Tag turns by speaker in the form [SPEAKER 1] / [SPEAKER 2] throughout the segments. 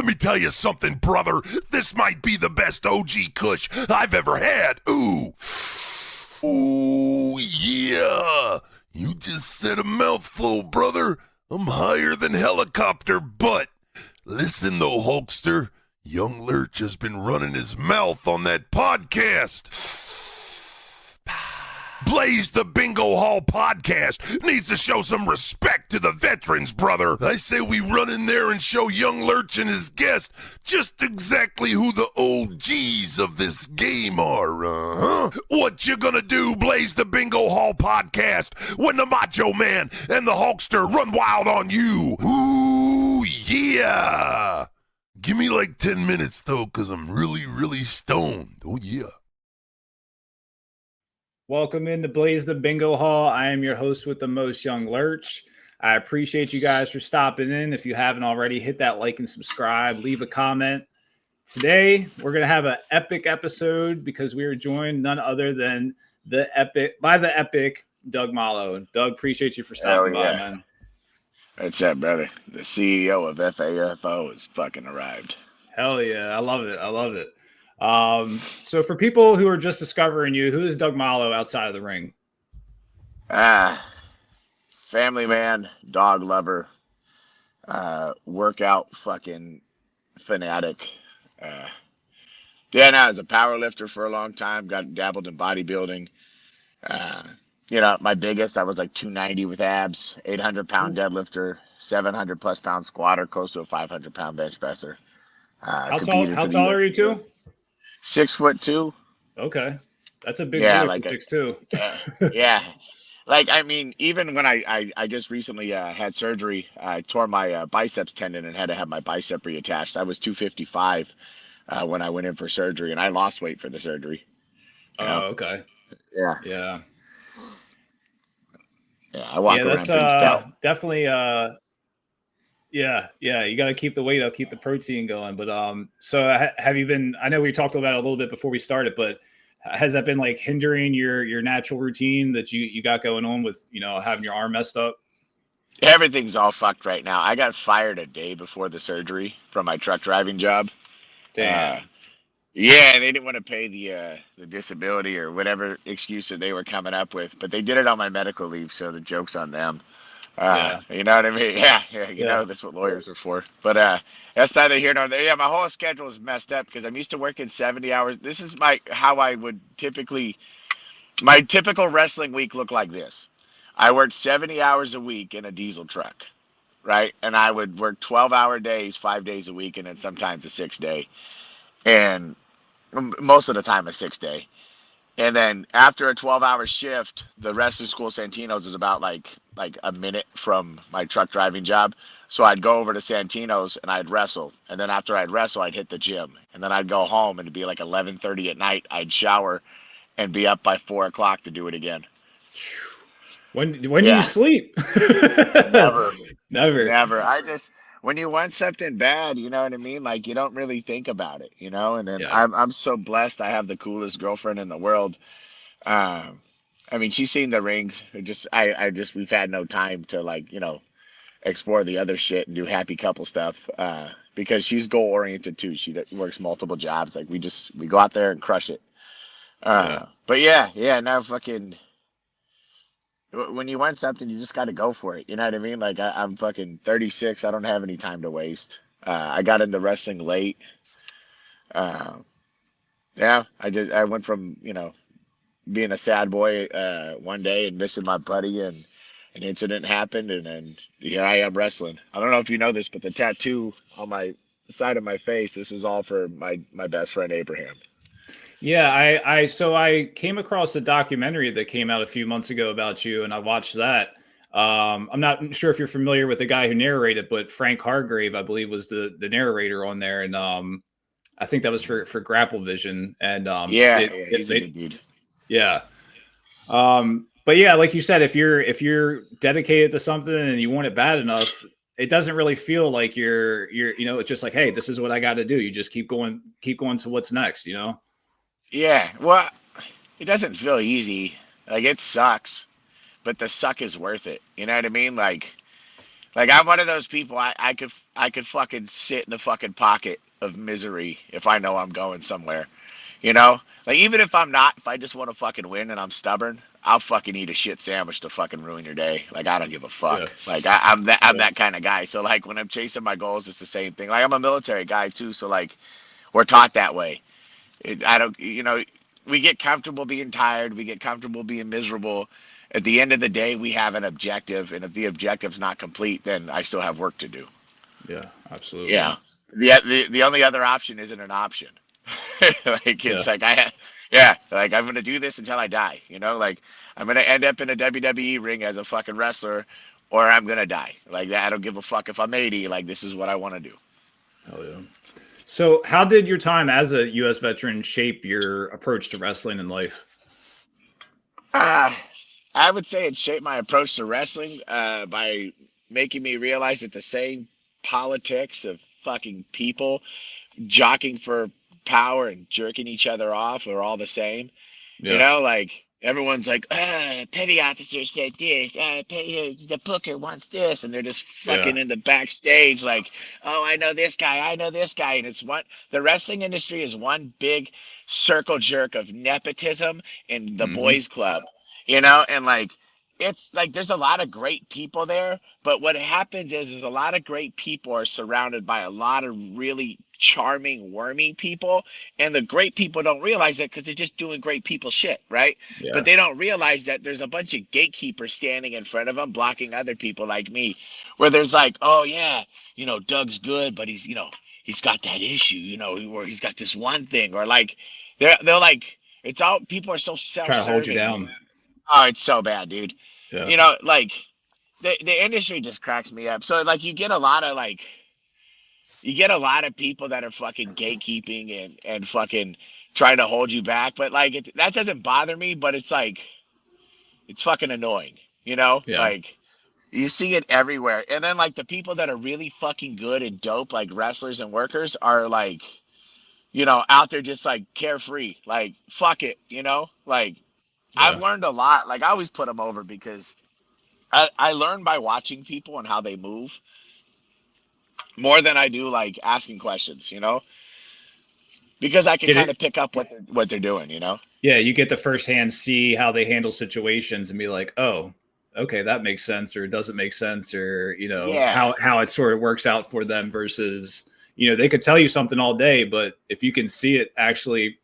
[SPEAKER 1] me tell you something, brother. This might be the best OG Kush I've ever had. Ooh. Ooh, yeah. You just said a mouthful, brother. I'm higher than helicopter butt. Listen, though, Hulkster. Young Lurch has been running his mouth on that podcast. Blaze the BingoHall podcast needs to show some respect to the veterans, brother. I say we run in there and show young Lurch and his guest just exactly who the OGs of this game are, What you gonna do, Blaze the BingoHall podcast, when the Macho Man and the Hulkster run wild on you? Ooh, yeah. Give me like 10 minutes, though, because I'm really, really stoned. Oh, yeah.
[SPEAKER 2] Welcome into Blaze the BingoHall. I am your host with the most, Young Lurch. I appreciate you guys for stopping in. If you haven't already, hit that like and subscribe. Leave a comment. Today, we're going to have an epic episode because we are joined none other than the epic Doug Malo. Doug, appreciate you for stopping by, man.
[SPEAKER 3] What's up, brother? The CEO of FAFO has fucking arrived.
[SPEAKER 2] Hell yeah. I love it. So for people who are just discovering you, who is Doug Malo outside of the ring?
[SPEAKER 3] Family man, dog lover, workout fucking fanatic. I was a power lifter for a long time, got dabbled in bodybuilding. My biggest, I was like 290 with abs, 800-pound deadlifter, 700-plus pound squatter, close to a 500-pound bench presser.
[SPEAKER 2] How tall are you two?
[SPEAKER 3] 6'2".
[SPEAKER 2] Okay, that's a big boy
[SPEAKER 3] like
[SPEAKER 2] for 6'2".
[SPEAKER 3] Yeah. Like, I mean, even when I just recently had surgery, I tore my biceps tendon and had to have my bicep reattached. I was 255 when I went in for surgery, and I lost weight for the surgery.
[SPEAKER 2] Oh, okay.
[SPEAKER 3] Yeah.
[SPEAKER 2] Yeah.
[SPEAKER 3] Yeah, I walk around pretty stout.
[SPEAKER 2] Definitely. Yeah. You got to keep the weight up, keep the protein going. But so have you been? I know we talked about it a little bit before we started, but has that been like hindering your natural routine that you got going on with having your arm messed up?
[SPEAKER 3] Everything's all fucked right now. I got fired a day before the surgery from my truck driving job.
[SPEAKER 2] Damn.
[SPEAKER 3] Yeah, they didn't want to pay the disability or whatever excuse that they were coming up with, but they did it on my medical leave, so the joke's on them. You know what I mean? Yeah, know that's what lawyers are for. But that's neither here nor there. Yeah, my whole schedule is messed up because I'm used to working 70 hours. This is my typical wrestling week looked like this. I worked 70 hours a week in a diesel truck, right? And I would work 12-hour days, 5 days a week, and then sometimes a 6-day. And most of the time a 6-day. And then after a 12-hour shift, the wrestling school Santino's is about like a minute from my truck driving job. So I'd go over to Santino's and I'd wrestle. And then after I'd wrestle, I'd hit the gym. And then I'd go home and it'd be like 11:30 at night. I'd shower and be up by 4 o'clock to do it again.
[SPEAKER 2] When do you sleep?
[SPEAKER 3] Never. When you want something bad, you know what I mean? Like, you don't really think about it, And then I'm so blessed. I have the coolest girlfriend in the world. I mean, she's seen the rings. We've had no time to explore the other shit and do happy couple stuff. Because she's goal oriented too. She works multiple jobs. Like we go out there and crush it. But now fucking. When you want something, you just got to go for it. You know what I mean? Like I'm fucking 36. I don't have any time to waste. I got into wrestling late. I went from, being a sad boy one day and missing my buddy, and an incident happened, and then here I am wrestling. I don't know if you know this, but the tattoo on my side of my face, this is all for my best friend Abraham.
[SPEAKER 2] Yeah, I came across a documentary that came out a few months ago about you, and I watched that. I'm not sure if you're familiar with the guy who narrated, but Frank Hargrave, I believe, was the narrator on there, and I think that was for Grapple Vision. And
[SPEAKER 3] he's a good dude.
[SPEAKER 2] Yeah. But yeah, like you said, if you're dedicated to something and you want it bad enough, it doesn't really feel like you're it's just like, hey, this is what I got to do. You just keep going to what's next,
[SPEAKER 3] Yeah, well, it doesn't feel easy. Like, it sucks, but the suck is worth it. You know what I mean? Like, Like I'm one of those people. I could fucking sit in the fucking pocket of misery if I know I'm going somewhere. You know, like even if I just want to fucking win and I'm stubborn, I'll fucking eat a shit sandwich to fucking ruin your day. Like I don't give a
[SPEAKER 2] Yeah.
[SPEAKER 3] fuck. Like I'm that kind of guy. So like when I'm chasing my goals, it's the same thing. Like I'm a military guy too, so like we're taught that way. I don't, we get comfortable being tired. We get comfortable being miserable. At the end of the day, we have an objective, and if the objective's not complete, then I still have work to do.
[SPEAKER 2] Yeah, absolutely.
[SPEAKER 3] Yeah. The only other option isn't an option. Like
[SPEAKER 2] Yeah.
[SPEAKER 3] it's like yeah, like I'm gonna do this until I die. Like I'm gonna end up in a WWE ring as a fucking wrestler, or I'm gonna die. Like I don't give a fuck if I'm 80. Like this is what I want to do.
[SPEAKER 2] Hell yeah. So, how did your time as a U.S. veteran shape your approach to wrestling and life?
[SPEAKER 3] Uh, I would say it shaped my approach to wrestling by making me realize that the same politics of fucking people jockeying for power and jerking each other off are all the same.
[SPEAKER 2] Yeah.
[SPEAKER 3] Like everyone's like, petty officer said this, the booker wants this, and they're just fucking in the backstage like, oh, I know this guy, and it's the wrestling industry is one big circle jerk of nepotism in the boys club, and like it's like there's a lot of great people there, but what happens is a lot of great people are surrounded by a lot of really charming, wormy people, and the great people don't realize it because they're just doing great people shit, right?
[SPEAKER 2] Yeah.
[SPEAKER 3] But they don't realize that there's a bunch of gatekeepers standing in front of them, blocking other people like me, where there's like, oh yeah, Doug's good, but he's got that issue, or he's got this one thing, or like they're like, it's all people are so
[SPEAKER 2] Try to hold you
[SPEAKER 3] self-serving.
[SPEAKER 2] down.
[SPEAKER 3] Oh, it's so bad, dude.
[SPEAKER 2] Yeah.
[SPEAKER 3] Like the industry just cracks me up. So like you get a lot of people that are fucking gatekeeping and fucking trying to hold you back, but like that doesn't bother me, but it's like it's fucking annoying,
[SPEAKER 2] Yeah.
[SPEAKER 3] like you see it everywhere. And then like the people that are really fucking good and dope, like wrestlers and workers, are like, out there just like carefree, like fuck it, like I've
[SPEAKER 2] Yeah.
[SPEAKER 3] learned a lot. Like I always put them over because I learn by watching people and how they move more than I do like asking questions, because I can
[SPEAKER 2] Get
[SPEAKER 3] kind
[SPEAKER 2] it?
[SPEAKER 3] of pick up what they're doing.
[SPEAKER 2] Yeah, you get to firsthand see how they handle situations and be like, oh, okay, that makes sense, or it doesn't make sense, or
[SPEAKER 3] Yeah,
[SPEAKER 2] how it sort of works out for them versus they could tell you something all day, but if you can see it actually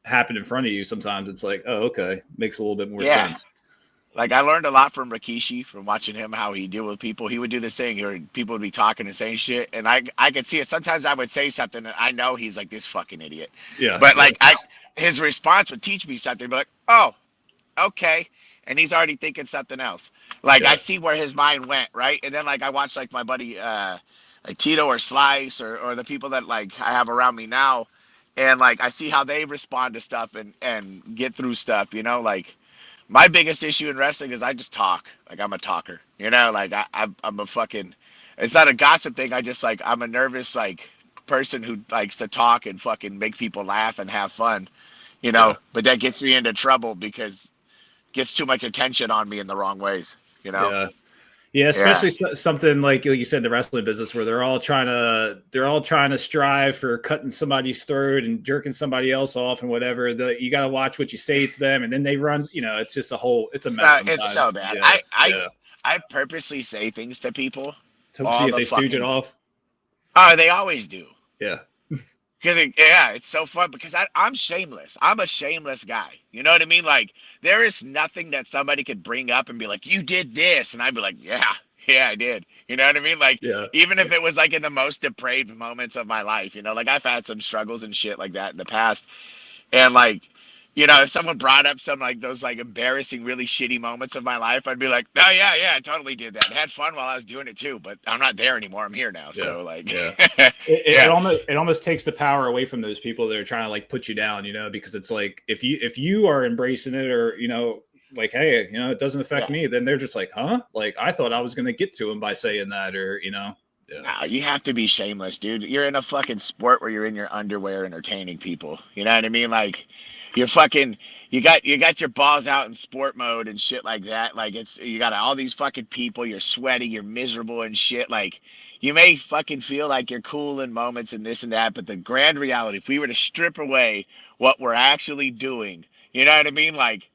[SPEAKER 2] happen in front of you, sometimes it's like, oh, okay, makes a little bit more
[SPEAKER 3] yeah.
[SPEAKER 2] sense.
[SPEAKER 3] Like I learned a lot from Rikishi from watching him how he deal with people. He would do this thing where people would be talking and saying shit, and I could see it. Sometimes I would say something, and I know he's like this fucking idiot.
[SPEAKER 2] Yeah,
[SPEAKER 3] But like his response would teach me something. Be like, oh, okay, and he's already thinking something else. Like
[SPEAKER 2] yeah,
[SPEAKER 3] I see where his mind went, right? And then like I watch like my buddy like Tito or Slice or the people that like I have around me now, and like I see how they respond to stuff and get through stuff. Like my biggest issue in wrestling is I just talk. Like I'm a talker. Like I'm a fucking. It's not a gossip thing. I just like I'm a nervous like person who likes to talk and fucking make people laugh and have fun.
[SPEAKER 2] yeah.
[SPEAKER 3] But that gets me into trouble because gets too much attention on me in the wrong ways.
[SPEAKER 2] Yeah. Yeah,
[SPEAKER 3] Yeah.
[SPEAKER 2] especially something like you said, the wrestling business, where they're all trying to strive for cutting somebody's throat and jerking somebody else off and whatever. You got to watch what you say to them, and then they run. It's just it's a mess sometimes.
[SPEAKER 3] It's so bad.
[SPEAKER 2] Yeah, yeah.
[SPEAKER 3] I purposely say things to people
[SPEAKER 2] To see
[SPEAKER 3] all
[SPEAKER 2] if
[SPEAKER 3] the
[SPEAKER 2] they stooge it
[SPEAKER 3] fucking.
[SPEAKER 2] off.
[SPEAKER 3] Oh, they always do.
[SPEAKER 2] Yeah,
[SPEAKER 3] It's so fun because I'm shameless. I'm a shameless guy. You know what I mean? Like, there is nothing that somebody could bring up and be like, you did this. And I'd be like, yeah, I did. You know what I mean? Like,
[SPEAKER 2] yeah,
[SPEAKER 3] even if it was like in the most depraved moments of my life, like I've had some struggles and shit like that in the past. And like, if someone brought up some like those like embarrassing, really shitty moments of my life, I'd be like, oh yeah, I totally did that. I had fun while I was doing it too, but I'm not there anymore. I'm here now.
[SPEAKER 2] yeah,
[SPEAKER 3] So like,
[SPEAKER 2] yeah.
[SPEAKER 3] yeah.
[SPEAKER 2] It almost takes the power away from those people that are trying to like put you down, because it's like if you are embracing it, or like, hey, it doesn't affect me, then they're just like, huh? Like I thought I was going to get to him by saying that, or Yeah.
[SPEAKER 3] No, you have to be shameless, dude. You're in a fucking sport where you're in your underwear entertaining people. You know what I mean? Like, you're fucking, you got your balls out in sport mode and shit like that. Like, you got all these fucking people. You're sweaty. You're miserable and shit. Like, you may fucking feel like you're cool in moments and this and that, but the grand reality, if we were to strip away what we're actually doing, you know what I mean? Like,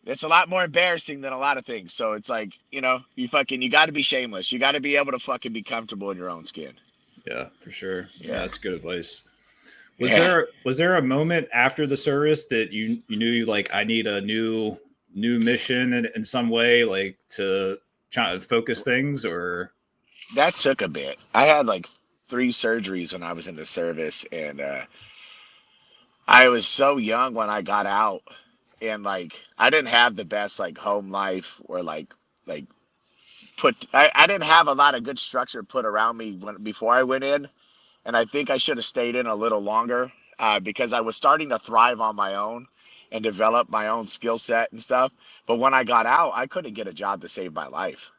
[SPEAKER 3] it's a lot more embarrassing than a lot of things. So it's like, you got to be shameless. You got to be able to fucking be comfortable in your own skin.
[SPEAKER 2] Yeah, for sure. Yeah, that's good advice. Was there a moment after the service that you knew like I need a new mission in some way, like to try to focus things? Or
[SPEAKER 3] That took a bit. I had like 3 surgeries when I was in the service, and I was so young when I got out, and like I didn't have the best like home life, or like I didn't have a lot of good structure put around me before I went in, and I think I should have stayed in a little longer, because I was starting to thrive on my own and develop my own skill set and stuff. But when I got out, I couldn't get a job to save my life.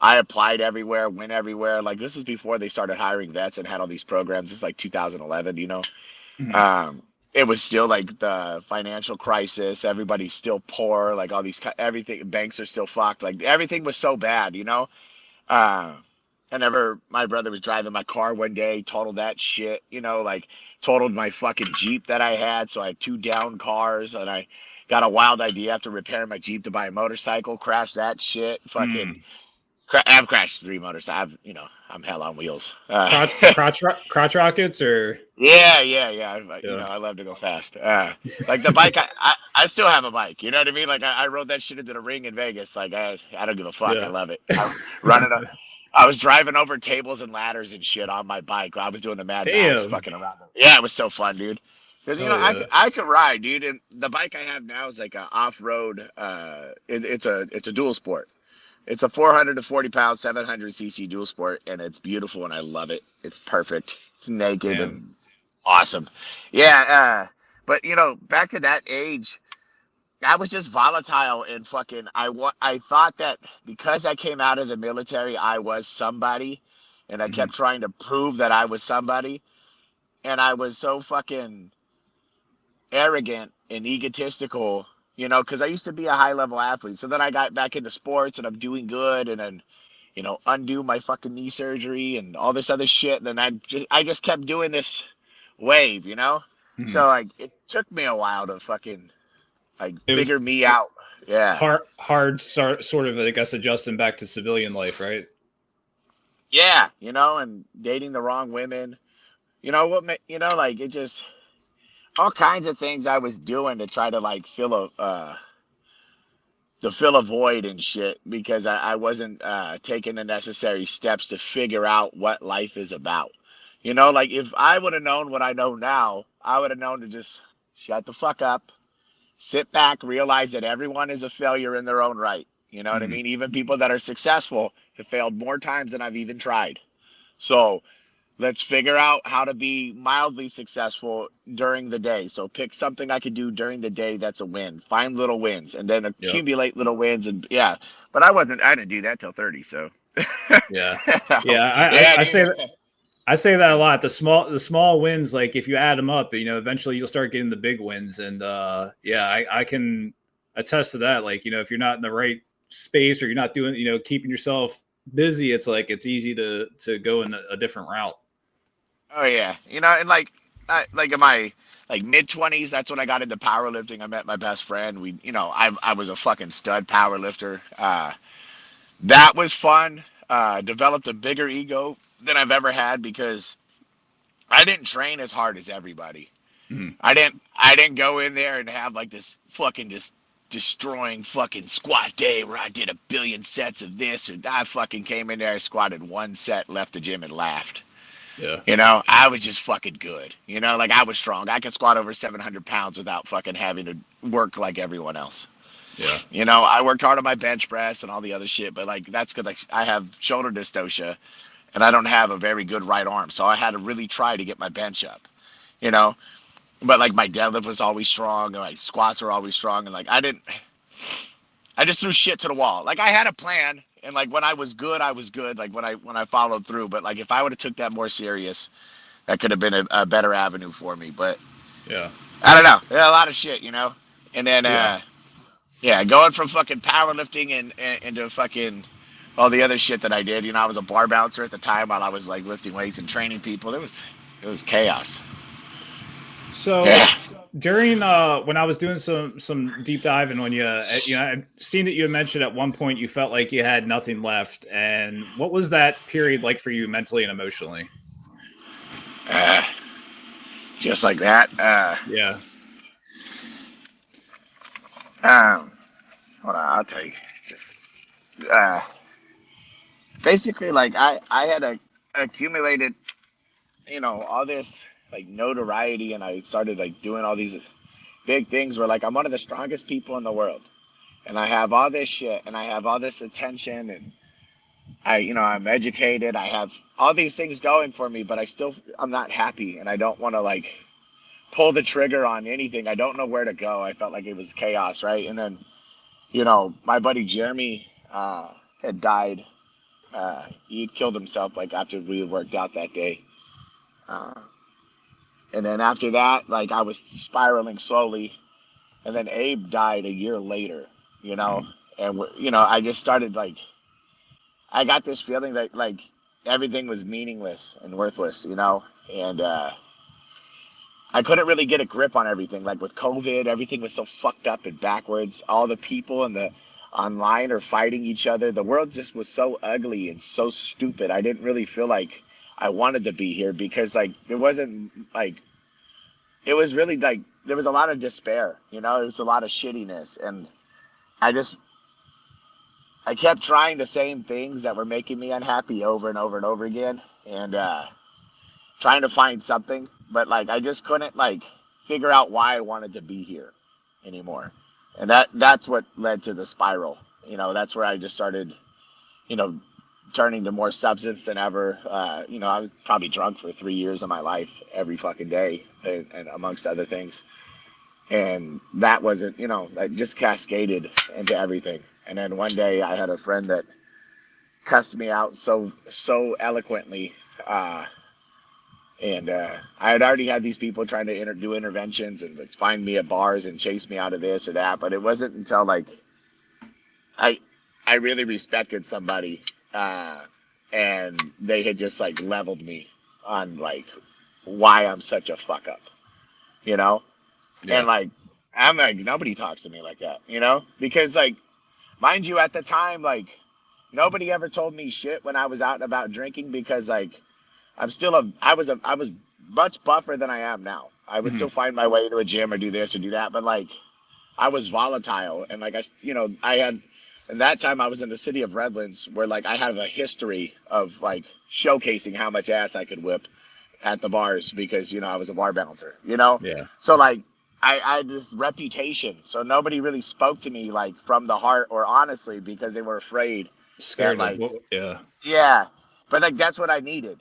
[SPEAKER 3] I applied everywhere, went everywhere. Like, this is before they started hiring vets and had all these programs. It's like 2011, Um, it was still like the financial crisis. Everybody's still poor. Like, everything, banks are still fucked. Like, everything was so bad. Uh, Whenever my brother was driving my car one day, totaled that shit, like totaled my fucking Jeep that I had. So I had 2 down cars, and I got a wild idea after repairing my Jeep to buy a motorcycle, crash that shit, fucking. I've crashed 3 motorcycles. I'm hell on wheels.
[SPEAKER 2] crotch rockets or
[SPEAKER 3] Yeah. I love to go fast. Like the bike, I still have a bike. You know what I mean? Like I rode that shit into the ring in Vegas. Like I don't give a fuck.
[SPEAKER 2] Yeah.
[SPEAKER 3] I love it. I was driving over tables and ladders and shit on my bike. I was doing the Mad Max fucking around. Yeah, it was so fun, dude. Because I could ride, dude. And the bike I have now is like a off road. It's a dual sport. It's a 440 pound, 700cc dual sport, and it's beautiful, and I love it. It's perfect. It's naked and awesome. Yeah, but back to that age, I was just volatile and fucking. I thought that because I came out of the military, I was somebody, and I kept trying to prove that I was somebody, and I was so fucking arrogant and egotistical, because I used to be a high level athlete. So then I got back into sports and I'm doing good, and then, undo my fucking knee surgery and all this other shit. And then I just kept doing this wave. So like it took me a while to fucking like figure me out. Yeah.
[SPEAKER 2] Hard sort of, I guess, adjusting back to civilian life, right?
[SPEAKER 3] Yeah, and dating the wrong women. Like it just all kinds of things I was doing to try to like fill a void and shit, because I wasn't taking the necessary steps to figure out what life is about. Like if I would have known what I know now, I would have known to just shut the fuck up, sit back, realize that everyone is a failure in their own right. You know what I mean? Even people that are successful have failed more times than I've even tried. So let's figure out how to be mildly successful during the day. So pick something I could do during the day that's a win. Find little wins and then accumulate little wins. And but I didn't do that till 30. So
[SPEAKER 2] yeah. I say that a lot. The small wins, like if you add them up, eventually you'll start getting the big wins. And I can attest to that. Like, if you're not in the right space or you're not doing, keeping yourself busy, it's like it's easy to go in a different route.
[SPEAKER 3] Oh yeah, and like in my like mid-20s, that's when I got into powerlifting. I met my best friend. I was a fucking stud powerlifter. That was fun. Developed a bigger ego than I've ever had because I didn't train as hard as everybody. I didn't go in there and have like this fucking just destroying fucking squat day where I did 1 billion sets of this, or I fucking came in there, I squatted 1 set, left the gym and laughed. Yeah. I was just fucking good. Like I was strong. I could squat over 700 pounds without fucking having to work like everyone else. Yeah. I worked hard on my bench press and all the other shit, but like that's because I have shoulder dystocia and I don't have a very good right arm. So I had to really try to get my bench up, but like my deadlift was always strong and my squats were always strong. And like I just threw shit to the wall. Like I had a plan And like when I was good, like when I followed through. But like if I would have took that more serious, that could have been a better avenue for me. But
[SPEAKER 2] Yeah.
[SPEAKER 3] I don't know. A lot of shit, And then
[SPEAKER 2] Yeah.
[SPEAKER 3] going from fucking powerlifting and into fucking all the other shit that I did. I was a bar bouncer at the time while I was like lifting weights and training people. It was chaos.
[SPEAKER 2] So during when I was doing some deep diving on you, I've seen that you had mentioned at one point you felt like you had nothing left. And what was that period like for you mentally and emotionally?
[SPEAKER 3] Just like that.
[SPEAKER 2] Yeah.
[SPEAKER 3] Hold on, I'll tell you. Just basically, like I had accumulated, all this like notoriety, and I started like doing all these big things where like I'm one of the strongest people in the world, and I have all this shit, and I have all this attention, and I'm educated, I have all these things going for me, but I'm not happy, and I don't want to like pull the trigger on anything. I don't know where to go. I felt like it was chaos, right? And then, my buddy Jeremy had died. He'd killed himself like after we had worked out that day. And then after that, like I was spiraling slowly. And then Abe died a year later, and I just started like, I got this feeling that like everything was meaningless and worthless, and I couldn't really get a grip on everything. Like with COVID, everything was so fucked up and backwards. All the people in the online are fighting each other. The world just was so ugly and so stupid. I didn't really feel like I wanted to be here because like it wasn't like, it was really like there was a lot of despair, there was a lot of shittiness, and I kept trying the same things that were making me unhappy over and over and over again, and trying to find something, but like I just couldn't like figure out why I wanted to be here anymore. And that's what led to the spiral. That's where I just started, turning to more substance than ever. I was probably drunk for 3 years of my life every fucking day, and amongst other things. And that wasn't, that just cascaded into everything. And then one day I had a friend that cussed me out so eloquently. And I had already had these people trying to do interventions and like, find me at bars and chase me out of this or that. But it wasn't until like I really respected somebody, and they had just like leveled me on like why I'm such a fuck up,
[SPEAKER 2] Yeah.
[SPEAKER 3] And like I'm like, nobody talks to me like that, because like, mind you, at the time, like nobody ever told me shit when I was out and about drinking, because like I was much buffer than I am now. I would still find my way to a gym or do this or do that, but like I was volatile, and like I had, and that time I was in the city of Redlands, where like I have a history of like showcasing how much ass I could whip at the bars, because I was a bar bouncer,
[SPEAKER 2] Yeah.
[SPEAKER 3] So like I had this reputation, so nobody really spoke to me like from the heart or honestly, because they were afraid.
[SPEAKER 2] Scared
[SPEAKER 3] that, like,
[SPEAKER 2] yeah.
[SPEAKER 3] Yeah. But like that's what I needed,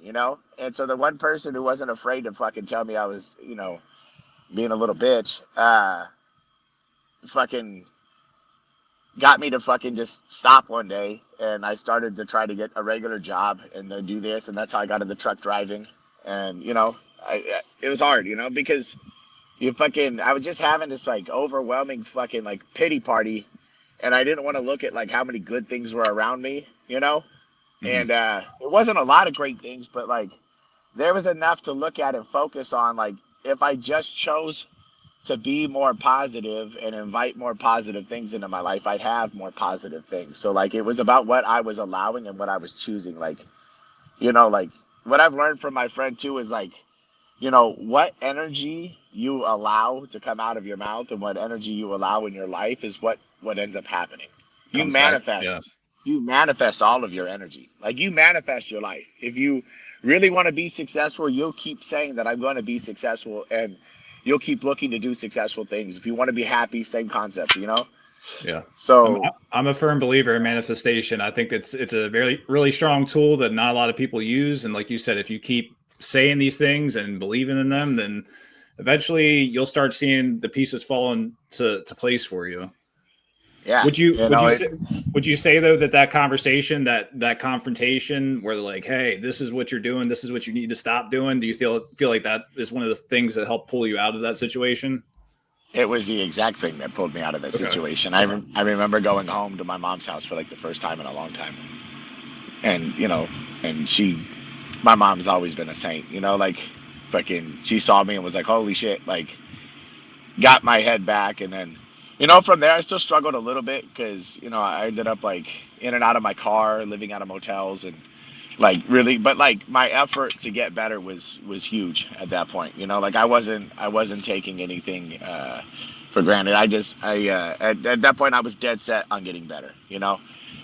[SPEAKER 3] And so the one person who wasn't afraid to fucking tell me I was, being a little bitch, fucking got me to fucking just stop one day, and I started to try to get a regular job and then do this, and that's how I got into truck driving. And it was hard, because I was just having this like overwhelming fucking like pity party, and I didn't want to look at like how many good things were around me, And it wasn't a lot of great things, but like there was enough to look at and focus on. Like if I just chose to be more positive and invite more positive things into my life, I'd have more positive things. So like it was about what I was allowing and what I was choosing. Like, like what I've learned from my friend too is like, what energy you allow to come out of your mouth and what energy you allow in your life is what ends up happening. You manifest. You manifest all of your energy. Like you manifest your life. If you really want to be successful, you'll keep saying that I'm going to be successful, and you'll keep looking to do successful things. If you want to be happy, same concept,
[SPEAKER 2] Yeah.
[SPEAKER 3] So
[SPEAKER 2] I'm a firm believer in manifestation. I think it's a very, really strong tool that not a lot of people use. And like you said, if you keep saying these things and believing in them, then eventually you'll start seeing the pieces fall into place for you.
[SPEAKER 3] Yeah.
[SPEAKER 2] Would you say though that conversation, that confrontation where they're like, hey, this is what you're doing, this is what you need to stop doing, do you feel like that is one of the things that helped pull you out of that situation?
[SPEAKER 3] It was the exact thing that pulled me out of that
[SPEAKER 2] Okay.
[SPEAKER 3] situation. I remember going home to my mom's house for like the first time in a long time. And, and my mom's always been a saint, like fucking, she saw me and was like, holy shit, like got my head back. And then, from there, I still struggled a little bit because, I ended up like in and out of my car, living out of motels and like really, but like my effort to get better was huge at that point. Like I wasn't taking anything for granted. At that point I was dead set on getting better.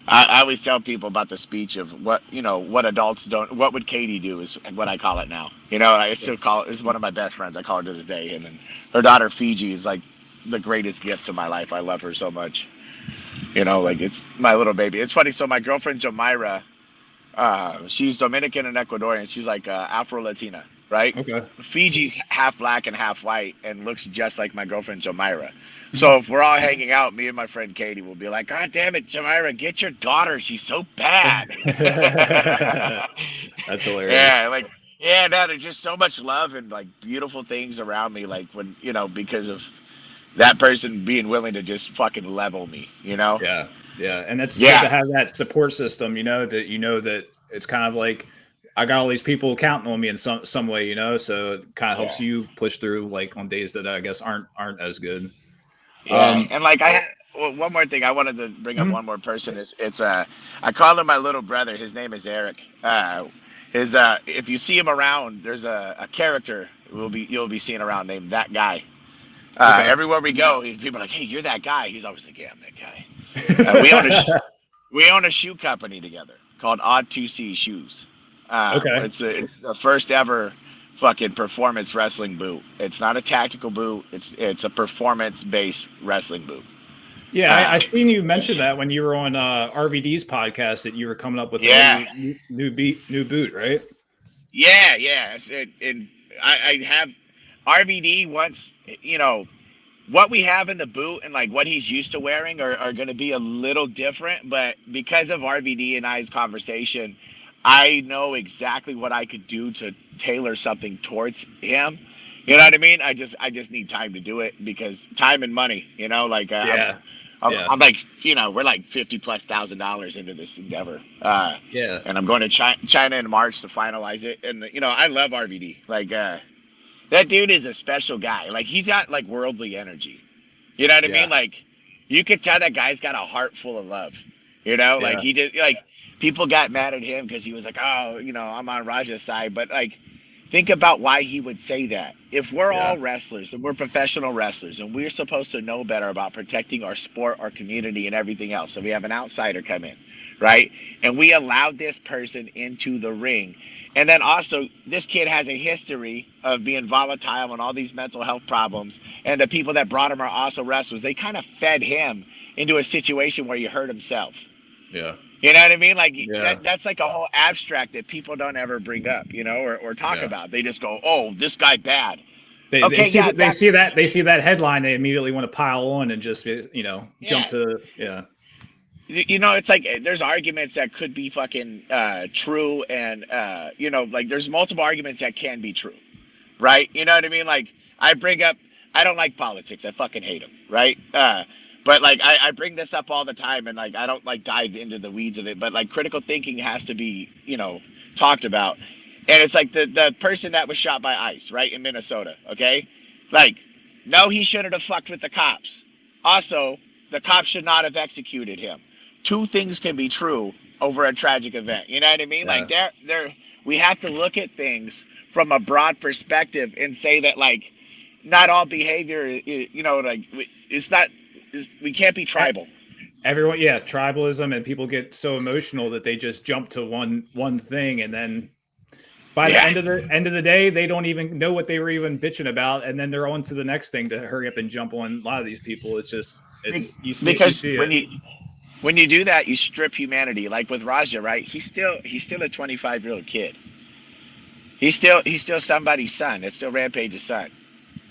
[SPEAKER 3] I always tell people about the speech of what adults don't, what would Katie do is what I call it now. I still call it, it's one of my best friends. I call her to this day. And then her daughter Fiji is like the greatest gift of my life. I love her so much. Like it's my little baby. It's funny. So my girlfriend Jamira, she's Dominican and Ecuadorian. She's like Afro-Latina, right?
[SPEAKER 2] Okay.
[SPEAKER 3] Fiji's half black and half white and looks just like my girlfriend Jamira. So if we're all hanging out, me and my friend Katie will be like, God damn it, Jamira, get your daughter. She's so bad.
[SPEAKER 2] That's hilarious.
[SPEAKER 3] Yeah, no, there's just so much love and like beautiful things around me. Like when, because of that person being willing to just fucking level me,
[SPEAKER 2] Yeah. Yeah. And that's good to have that support system, that it's kind of like, I got all these people counting on me in some way, so it kind of helps you push through like on days that I guess aren't as good.
[SPEAKER 3] Yeah. And like one more thing I wanted to bring up, one more person is I call him my little brother. His name is Eric. If you see him around, there's a character you'll be seeing around named That Guy. Everywhere we go, people are like, hey, you're that guy. He's always like, yeah, I'm that guy. We own a shoe company together called Odd 2C Shoes. It's the first ever fucking performance wrestling boot. It's not a tactical boot. It's a performance based wrestling boot.
[SPEAKER 2] Yeah, I seen you mention that when you were on RVD's podcast that you were coming up with a new boot, right?
[SPEAKER 3] Yeah. And I have RVD once, what we have in the boot and like what he's used to wearing are going to be a little different, but because of RVD and I's conversation, I know exactly what I could do to tailor something towards him. You know what I mean? I just need time to do it because time and money, I'm like, we're like $50,000+ into this endeavor. And I'm going to China in March to finalize it. And, I love RVD. Like, that dude is a special guy. Like he's got like worldly energy. You know what I mean? Like you could tell that guy's got a heart full of love. Like he did, like people got mad at him because he was like, oh, I'm on Raja's side. But like, think about why he would say that. If we're all wrestlers and we're professional wrestlers and we're supposed to know better about protecting our sport, our community and everything else. So we have an outsider come in, right? And we allowed this person into the ring. And then also this kid has a history of being volatile and all these mental health problems. And the people that brought him are also wrestlers. They kind of fed him into a situation where he hurt himself.
[SPEAKER 2] Yeah.
[SPEAKER 3] You know what I mean? Like that's like a whole abstract that people don't ever bring up, or talk about. They just go, "Oh, this guy bad."
[SPEAKER 2] They see that headline, they immediately want to pile on and just jump to
[SPEAKER 3] It's like there's arguments that could be fucking true, and like there's multiple arguments that can be true, right? You know what I mean? Like I don't like politics. I fucking hate them, right? But like I bring this up all the time, and like I don't like dive into the weeds of it, but like critical thinking has to be talked about. And it's like the person that was shot by ICE, right, in Minnesota, okay? Like, no, he shouldn't have fucked with the cops. Also, the cops should not have executed him. Two things can be true over a tragic event. You know what I mean?
[SPEAKER 2] Yeah.
[SPEAKER 3] Like we have to look at things from a broad perspective and say that like not all behavior we can't be tribal.
[SPEAKER 2] Everyone, tribalism, and people get so emotional that they just jump to one thing, and then by the end of the day, they don't even know what they were even bitching about, and then they're on to the next thing to hurry up and jump on. A lot of these people,
[SPEAKER 3] when you do that, you strip humanity. Like with Raja, right? He's still a 25-year-old kid. He's still somebody's son. It's still Rampage's son.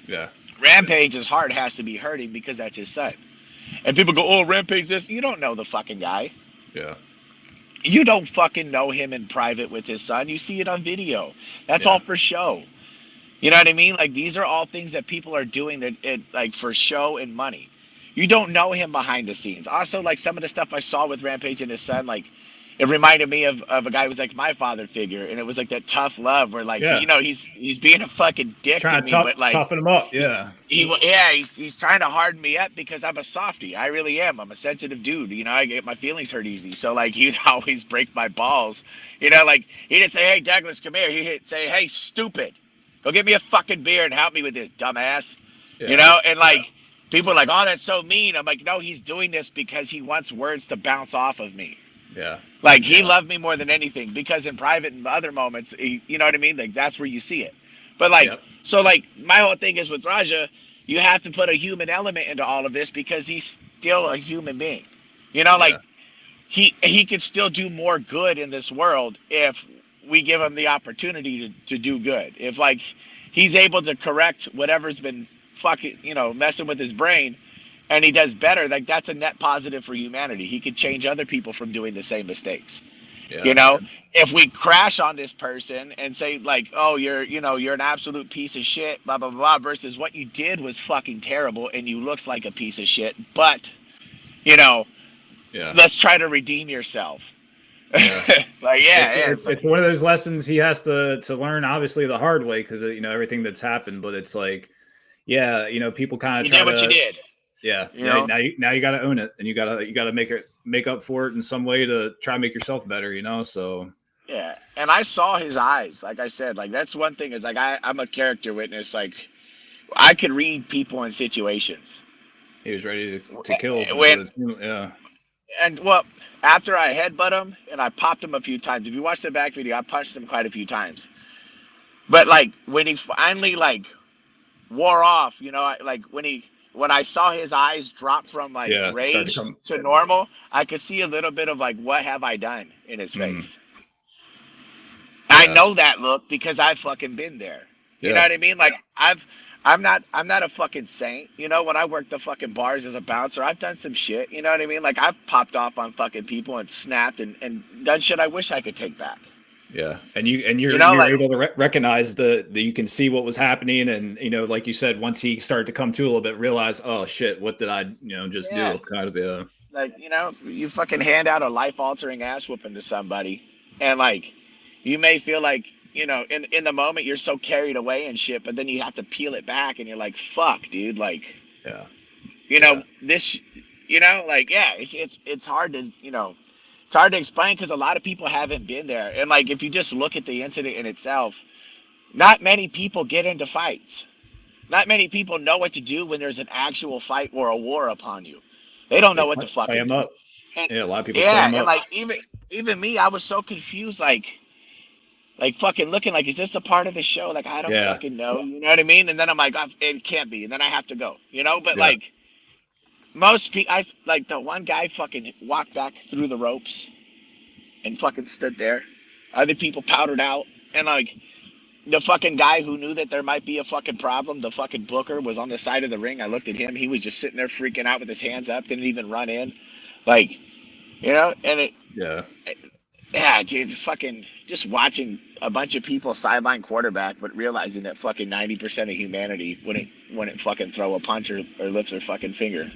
[SPEAKER 2] Yeah.
[SPEAKER 3] Rampage's heart has to be hurting because that's his son. And people go, oh, Rampage this. You don't know the fucking guy.
[SPEAKER 2] Yeah.
[SPEAKER 3] You don't fucking know him in private with his son. You see it on video. That's all for show. You know what I mean? Like, these are all things that people are doing that like for show and money. You don't know him behind the scenes. Also, like, some of the stuff I saw with Rampage and his son, like, it reminded me of a guy who was like my father figure, and it was like that tough love where, like, you know, he's being a fucking dick to me, but like
[SPEAKER 2] toughen him up. Yeah.
[SPEAKER 3] He's trying to harden me up because I'm a softie. I really am. I'm a sensitive dude. You know, I get my feelings hurt easy. So like, he'd always break my balls. You know, like, he didn't say, hey, Douglas, come here. He'd say, hey, stupid, go get me a fucking beer and help me with this, dumbass. You know, and like, people are like, oh, that's so mean. I'm like, no, he's doing this because he wants words to bounce off of me.
[SPEAKER 2] Yeah.
[SPEAKER 3] Like, he loved me more than anything, because in private and other moments, you know what I mean? Like, that's where you see it. But like, so like, my whole thing is with Raja, you have to put a human element into all of this because he's still a human being. You know, like, he could still do more good in this world if we give him the opportunity to do good. If like, he's able to correct whatever's been fucking, you know, messing with his brain, and he does better, like, that's a net positive for humanity. He could change other people from doing the same mistakes. You know, if we crash on this person and say like, oh, you're an absolute piece of shit, blah, blah, blah, versus what you did was fucking terrible and you looked like a piece of shit, but, you know, let's try to redeem yourself. Like,
[SPEAKER 2] it's one of those lessons he has to learn, obviously, the hard way, because, you know, everything that's happened. But it's like, you know, people kind of
[SPEAKER 3] you did what you did.
[SPEAKER 2] Now you got to own it, and you got to make up for it in some way to try and make yourself better, you know. So
[SPEAKER 3] and I saw his eyes. Like I said, like, that's one thing, is like, I'm a character witness. Like, I could read people in situations.
[SPEAKER 2] He was ready to kill.
[SPEAKER 3] And well, after I headbutt him and I popped him a few times. If you watch the back video, I punched him quite a few times. But like, when he finally like wore off, you know, like when I saw his eyes drop from like rage to normal, I could see a little bit of like, what have I done in his face? I know that look because I've fucking been there. You know what I mean? Like, I'm not a fucking saint. You know, when I worked the fucking bars as a bouncer, I've done some shit. You know what I mean? Like, I've popped off on fucking people and snapped and done shit I wish I could take back.
[SPEAKER 2] Yeah, and you're like, able to recognize that you can see what was happening, and, you know, like you said, once he started to come to a little bit, realize, oh shit, what did I, you know, just do? Kind of
[SPEAKER 3] like, you know, you fucking hand out a life altering ass whooping to somebody, and like, you may feel like, you know, in the moment you're so carried away and shit, but then you have to peel it back, and you're like, fuck, dude, like, you know, this, you know, like, it's hard to, you know. It's hard to explain because a lot of people haven't been there. And like, if you just look at the incident in itself, not many people get into fights. Not many people know what to do when there's an actual fight or a war upon you. They don't know what to fucking do.
[SPEAKER 2] Up. And, a lot of people
[SPEAKER 3] and like, even me, I was so confused, like fucking looking like, is this a part of the show? Like, I don't fucking know. You know what I mean? And then I'm like, it can't be. And then I have to go, you know? But like, most people, like, the one guy fucking walked back through the ropes and fucking stood there. Other people powdered out. And like, the fucking guy who knew that there might be a fucking problem, the fucking booker, was on the side of the ring. I looked at him. He was just sitting there freaking out with his hands up. Didn't even run in. Like, you know, and it, dude, fucking just watching a bunch of people sideline quarterback, but realizing that fucking 90% of humanity wouldn't fucking throw a punch or lift their fucking finger.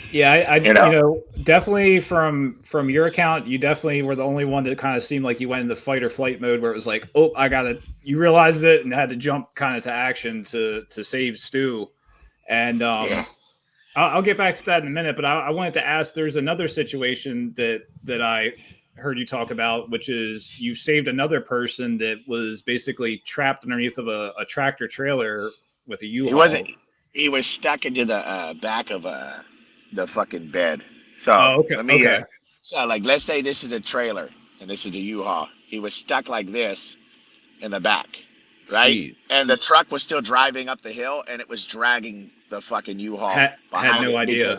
[SPEAKER 2] Yeah, I you know, definitely from your account, you definitely were the only one that kind of seemed like you went into fight or flight mode, where it was like, oh, you realized it and had to jump kind of to action to save Stu. And I'll get back to that in a minute, but I wanted to ask, there's another situation that I heard you talk about, which is you saved another person that was basically trapped underneath of a tractor trailer with a U-Haul.
[SPEAKER 3] He was stuck into the back of the fucking bed. So so like, let's say this is a trailer and this is a U-Haul. He was stuck like this in the back, right? Jeez. And the truck was still driving up the hill, and it was dragging the fucking U-Haul behind.
[SPEAKER 2] Had no idea.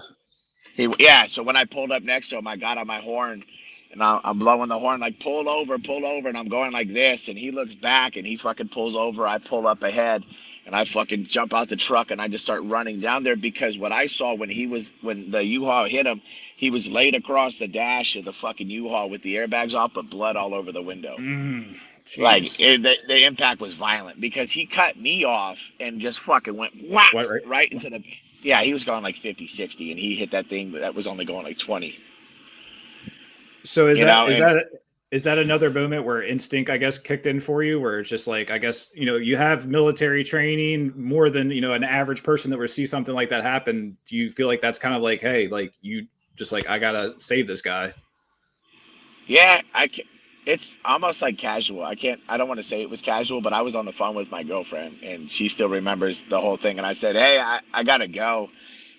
[SPEAKER 3] So when I pulled up next to him, I got on my horn and I'm blowing the horn like, pull over, and I'm going like this, and he looks back and he fucking pulls over. I pull up ahead, And I fucking jump out the truck and I just start running down there, because what I saw when the U-Haul hit him, he was laid across the dash of the fucking U-Haul with the airbags off, but blood all over the window. The impact was violent, because he cut me off and just fucking went whack right into the, yeah, he was going like 50, 60, and he hit that thing that was only going like 20.
[SPEAKER 2] So is that another moment where instinct, I guess, kicked in for you, where it's just like, I guess, you have military training more than, an average person that would see something like that happen. Do you feel like that's kind of like, hey, like you just like, I gotta save this guy?
[SPEAKER 3] Yeah, it's almost like casual. I don't want to say it was casual, but I was on the phone with my girlfriend and she still remembers the whole thing. And I said, hey, I gotta go.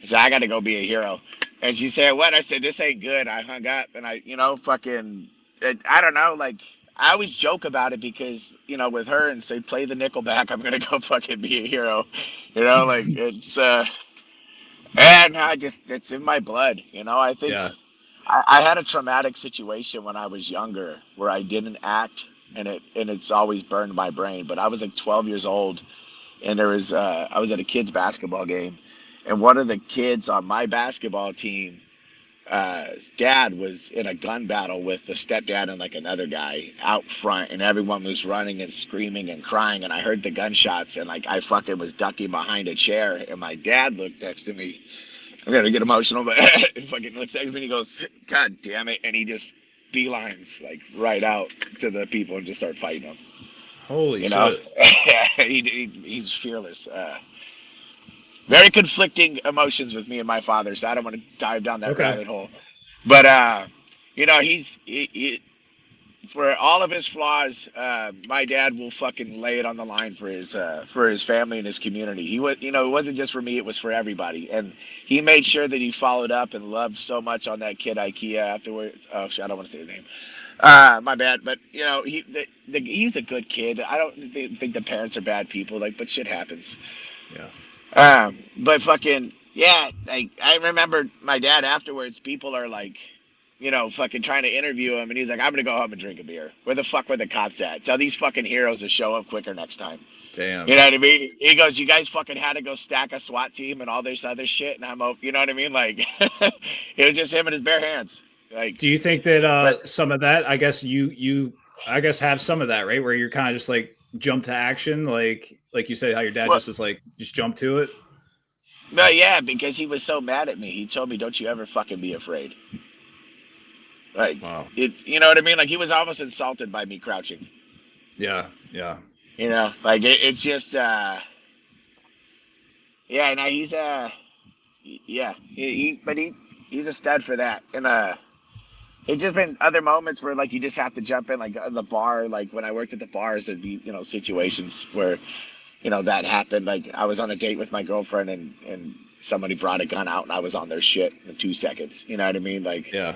[SPEAKER 3] I said, I gotta go be a hero. And she said, what? I said, this ain't good. I hung up and I don't know, like, I always joke about it because, with her and say, play the Nickelback, I'm going to go fucking be a hero. Like, it's, and it's in my blood. I think I had a traumatic situation when I was younger where I didn't act, and it's always burned my brain. But I was like 12 years old, and I was at a kid's basketball game, and one of the kids on my basketball team, dad was in a gun battle with the stepdad and like another guy out front, and everyone was running and screaming and crying, and I heard the gunshots, and like I fucking was ducking behind a chair, and my dad looked next to me. I'm gonna get emotional, but he fucking looks at me and he goes, God damn it, and he just beelines like right out to the people and just start fighting them.
[SPEAKER 2] Holy shit.
[SPEAKER 3] He's fearless. Very conflicting emotions with me and my father, so I don't want to dive down that rabbit hole. But he for all of his flaws, my dad will fucking lay it on the line for his family and his community. He was, it wasn't just for me; it was for everybody. And he made sure that he followed up and loved so much on that kid IKEA afterwards. Oh shit, I don't want to say his name. My bad. But he's a good kid. I don't think the parents are bad people. But shit happens.
[SPEAKER 2] Yeah.
[SPEAKER 3] But fucking yeah, like I remember my dad afterwards, people are like, fucking trying to interview him, and he's like, I'm gonna go home and drink a beer. Where the fuck were the cops at? Tell these fucking heroes to show up quicker next time.
[SPEAKER 2] Damn.
[SPEAKER 3] You know what I mean? He goes, you guys fucking had to go stack a SWAT team and all this other shit, and I'm you know what I mean? Like it was just him and his bare hands. Like,
[SPEAKER 2] do you think that some of that, I guess you have some of that, right? Where you're kind of just like jump to action, like you said, how your dad just was like, just jump to it.
[SPEAKER 3] No, yeah, because he was so mad at me. He told me, don't you ever fucking be afraid. Like,
[SPEAKER 2] wow.
[SPEAKER 3] You know what I mean? Like, he was almost insulted by me crouching.
[SPEAKER 2] Yeah.
[SPEAKER 3] Like it's just, yeah. No, he's yeah. He's a stud for that. And it's just been other moments where like you just have to jump in, like the bar. Like when I worked at the bars, there'd be situations where that happened. Like I was on a date with my girlfriend, and somebody brought a gun out, and I was on their shit in 2 seconds. You know what I mean? Like,
[SPEAKER 2] yeah.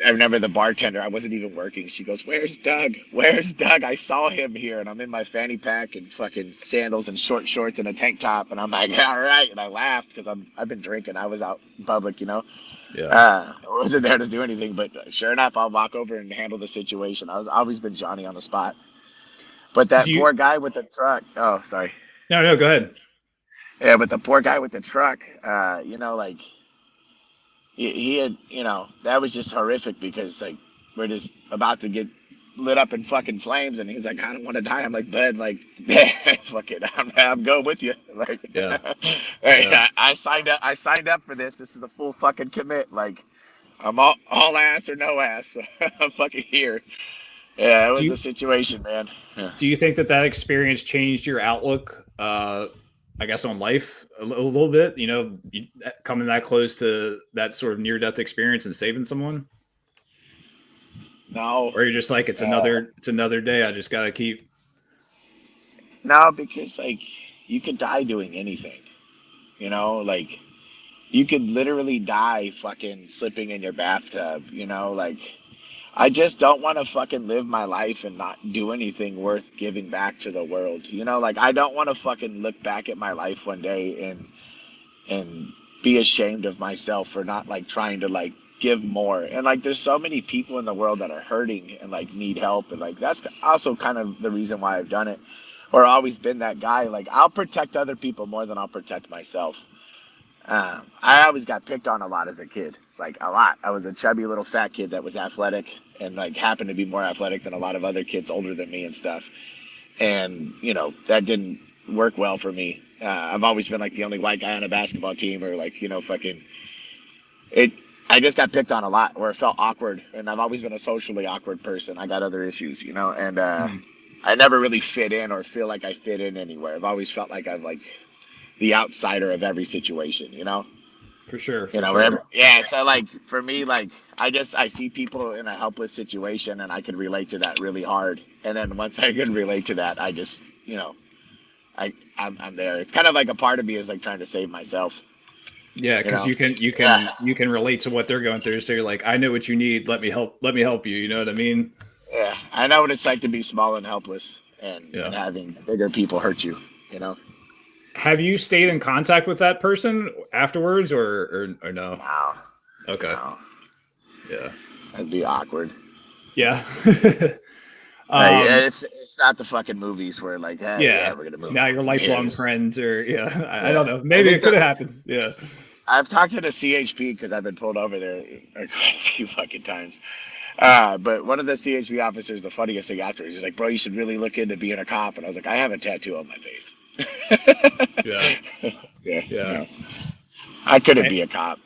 [SPEAKER 3] I remember the bartender, I wasn't even working. She goes, where's Doug? Where's Doug? I saw him here. And I'm in my fanny pack and fucking sandals and short shorts and a tank top. And I'm like, all right. And I laughed because I've been drinking. I was out in public,
[SPEAKER 2] Yeah.
[SPEAKER 3] I wasn't there to do anything. But sure enough, I'll walk over and handle the situation. I've always been Johnny on the spot. But that poor guy with the truck. Oh, sorry.
[SPEAKER 2] No, go ahead.
[SPEAKER 3] Yeah, but the poor guy with the truck, like, he had, that was just horrific because like we're just about to get lit up in fucking flames, and he's like, I don't want to die. I'm like, bud, like, fuck it, I'm going with you. Like,
[SPEAKER 2] yeah.
[SPEAKER 3] I signed up for this. This is a full fucking commit. Like, I'm all ass or no ass. So I'm fucking here. Yeah, it was a situation, man. Yeah.
[SPEAKER 2] Do you think that experience changed your outlook, I guess, on life a little bit, coming that close to that sort of near-death experience and saving someone?
[SPEAKER 3] No.
[SPEAKER 2] Or you're just like, it's another day. I just got to keep.
[SPEAKER 3] No, because like you could die doing anything, like you could literally die fucking slipping in your bathtub, like I just don't want to fucking live my life and not do anything worth giving back to the world. Like I don't want to fucking look back at my life one day and be ashamed of myself for not like trying to like give more. And like there's so many people in the world that are hurting and like need help, and like that's also kind of the reason why I've done it. or always been that guy. Like, I'll protect other people more than I'll protect myself. I always got picked on a lot as a kid, like a lot. I was a chubby little fat kid that was athletic and like happened to be more athletic than a lot of other kids older than me and stuff. And, you know, that didn't work well for me. I've always been like the only white guy on a basketball team, or like, you know, fucking it. I just got picked on a lot, or it felt awkward. And I've always been a socially awkward person. I got other issues, you know, and I never really fit in or feel like I fit in anywhere. I've always felt like I'm like the outsider of every situation, you know?
[SPEAKER 2] For sure.
[SPEAKER 3] You know,
[SPEAKER 2] sure.
[SPEAKER 3] Yeah. So like for me, like I see people in a helpless situation and I could relate to that really hard. And then once I could relate to that, I just, you know, I'm there. It's kind of like a part of me is like trying to save myself.
[SPEAKER 2] Yeah, because you can relate to what they're going through. So you're like, I know what you need. Let me help you. You know what I mean?
[SPEAKER 3] Yeah, I know what it's like to be small and helpless, and having bigger people hurt you. You know.
[SPEAKER 2] Have you stayed in contact with that person afterwards, or no?
[SPEAKER 3] No.
[SPEAKER 2] Okay.
[SPEAKER 3] No.
[SPEAKER 2] Yeah.
[SPEAKER 3] That'd be awkward.
[SPEAKER 2] Yeah.
[SPEAKER 3] It's not the fucking movies where like, hey, we're gonna move.
[SPEAKER 2] Now you're lifelong friends, or I don't know. Maybe it could have happened. Yeah.
[SPEAKER 3] I've talked to the CHP because I've been pulled over there quite a few fucking times. But one of the CHP officers, the funniest thing afterwards, he's like, "Bro, you should really look into being a cop." And I was like, "I have a tattoo on my face." Yeah. I couldn't be a cop.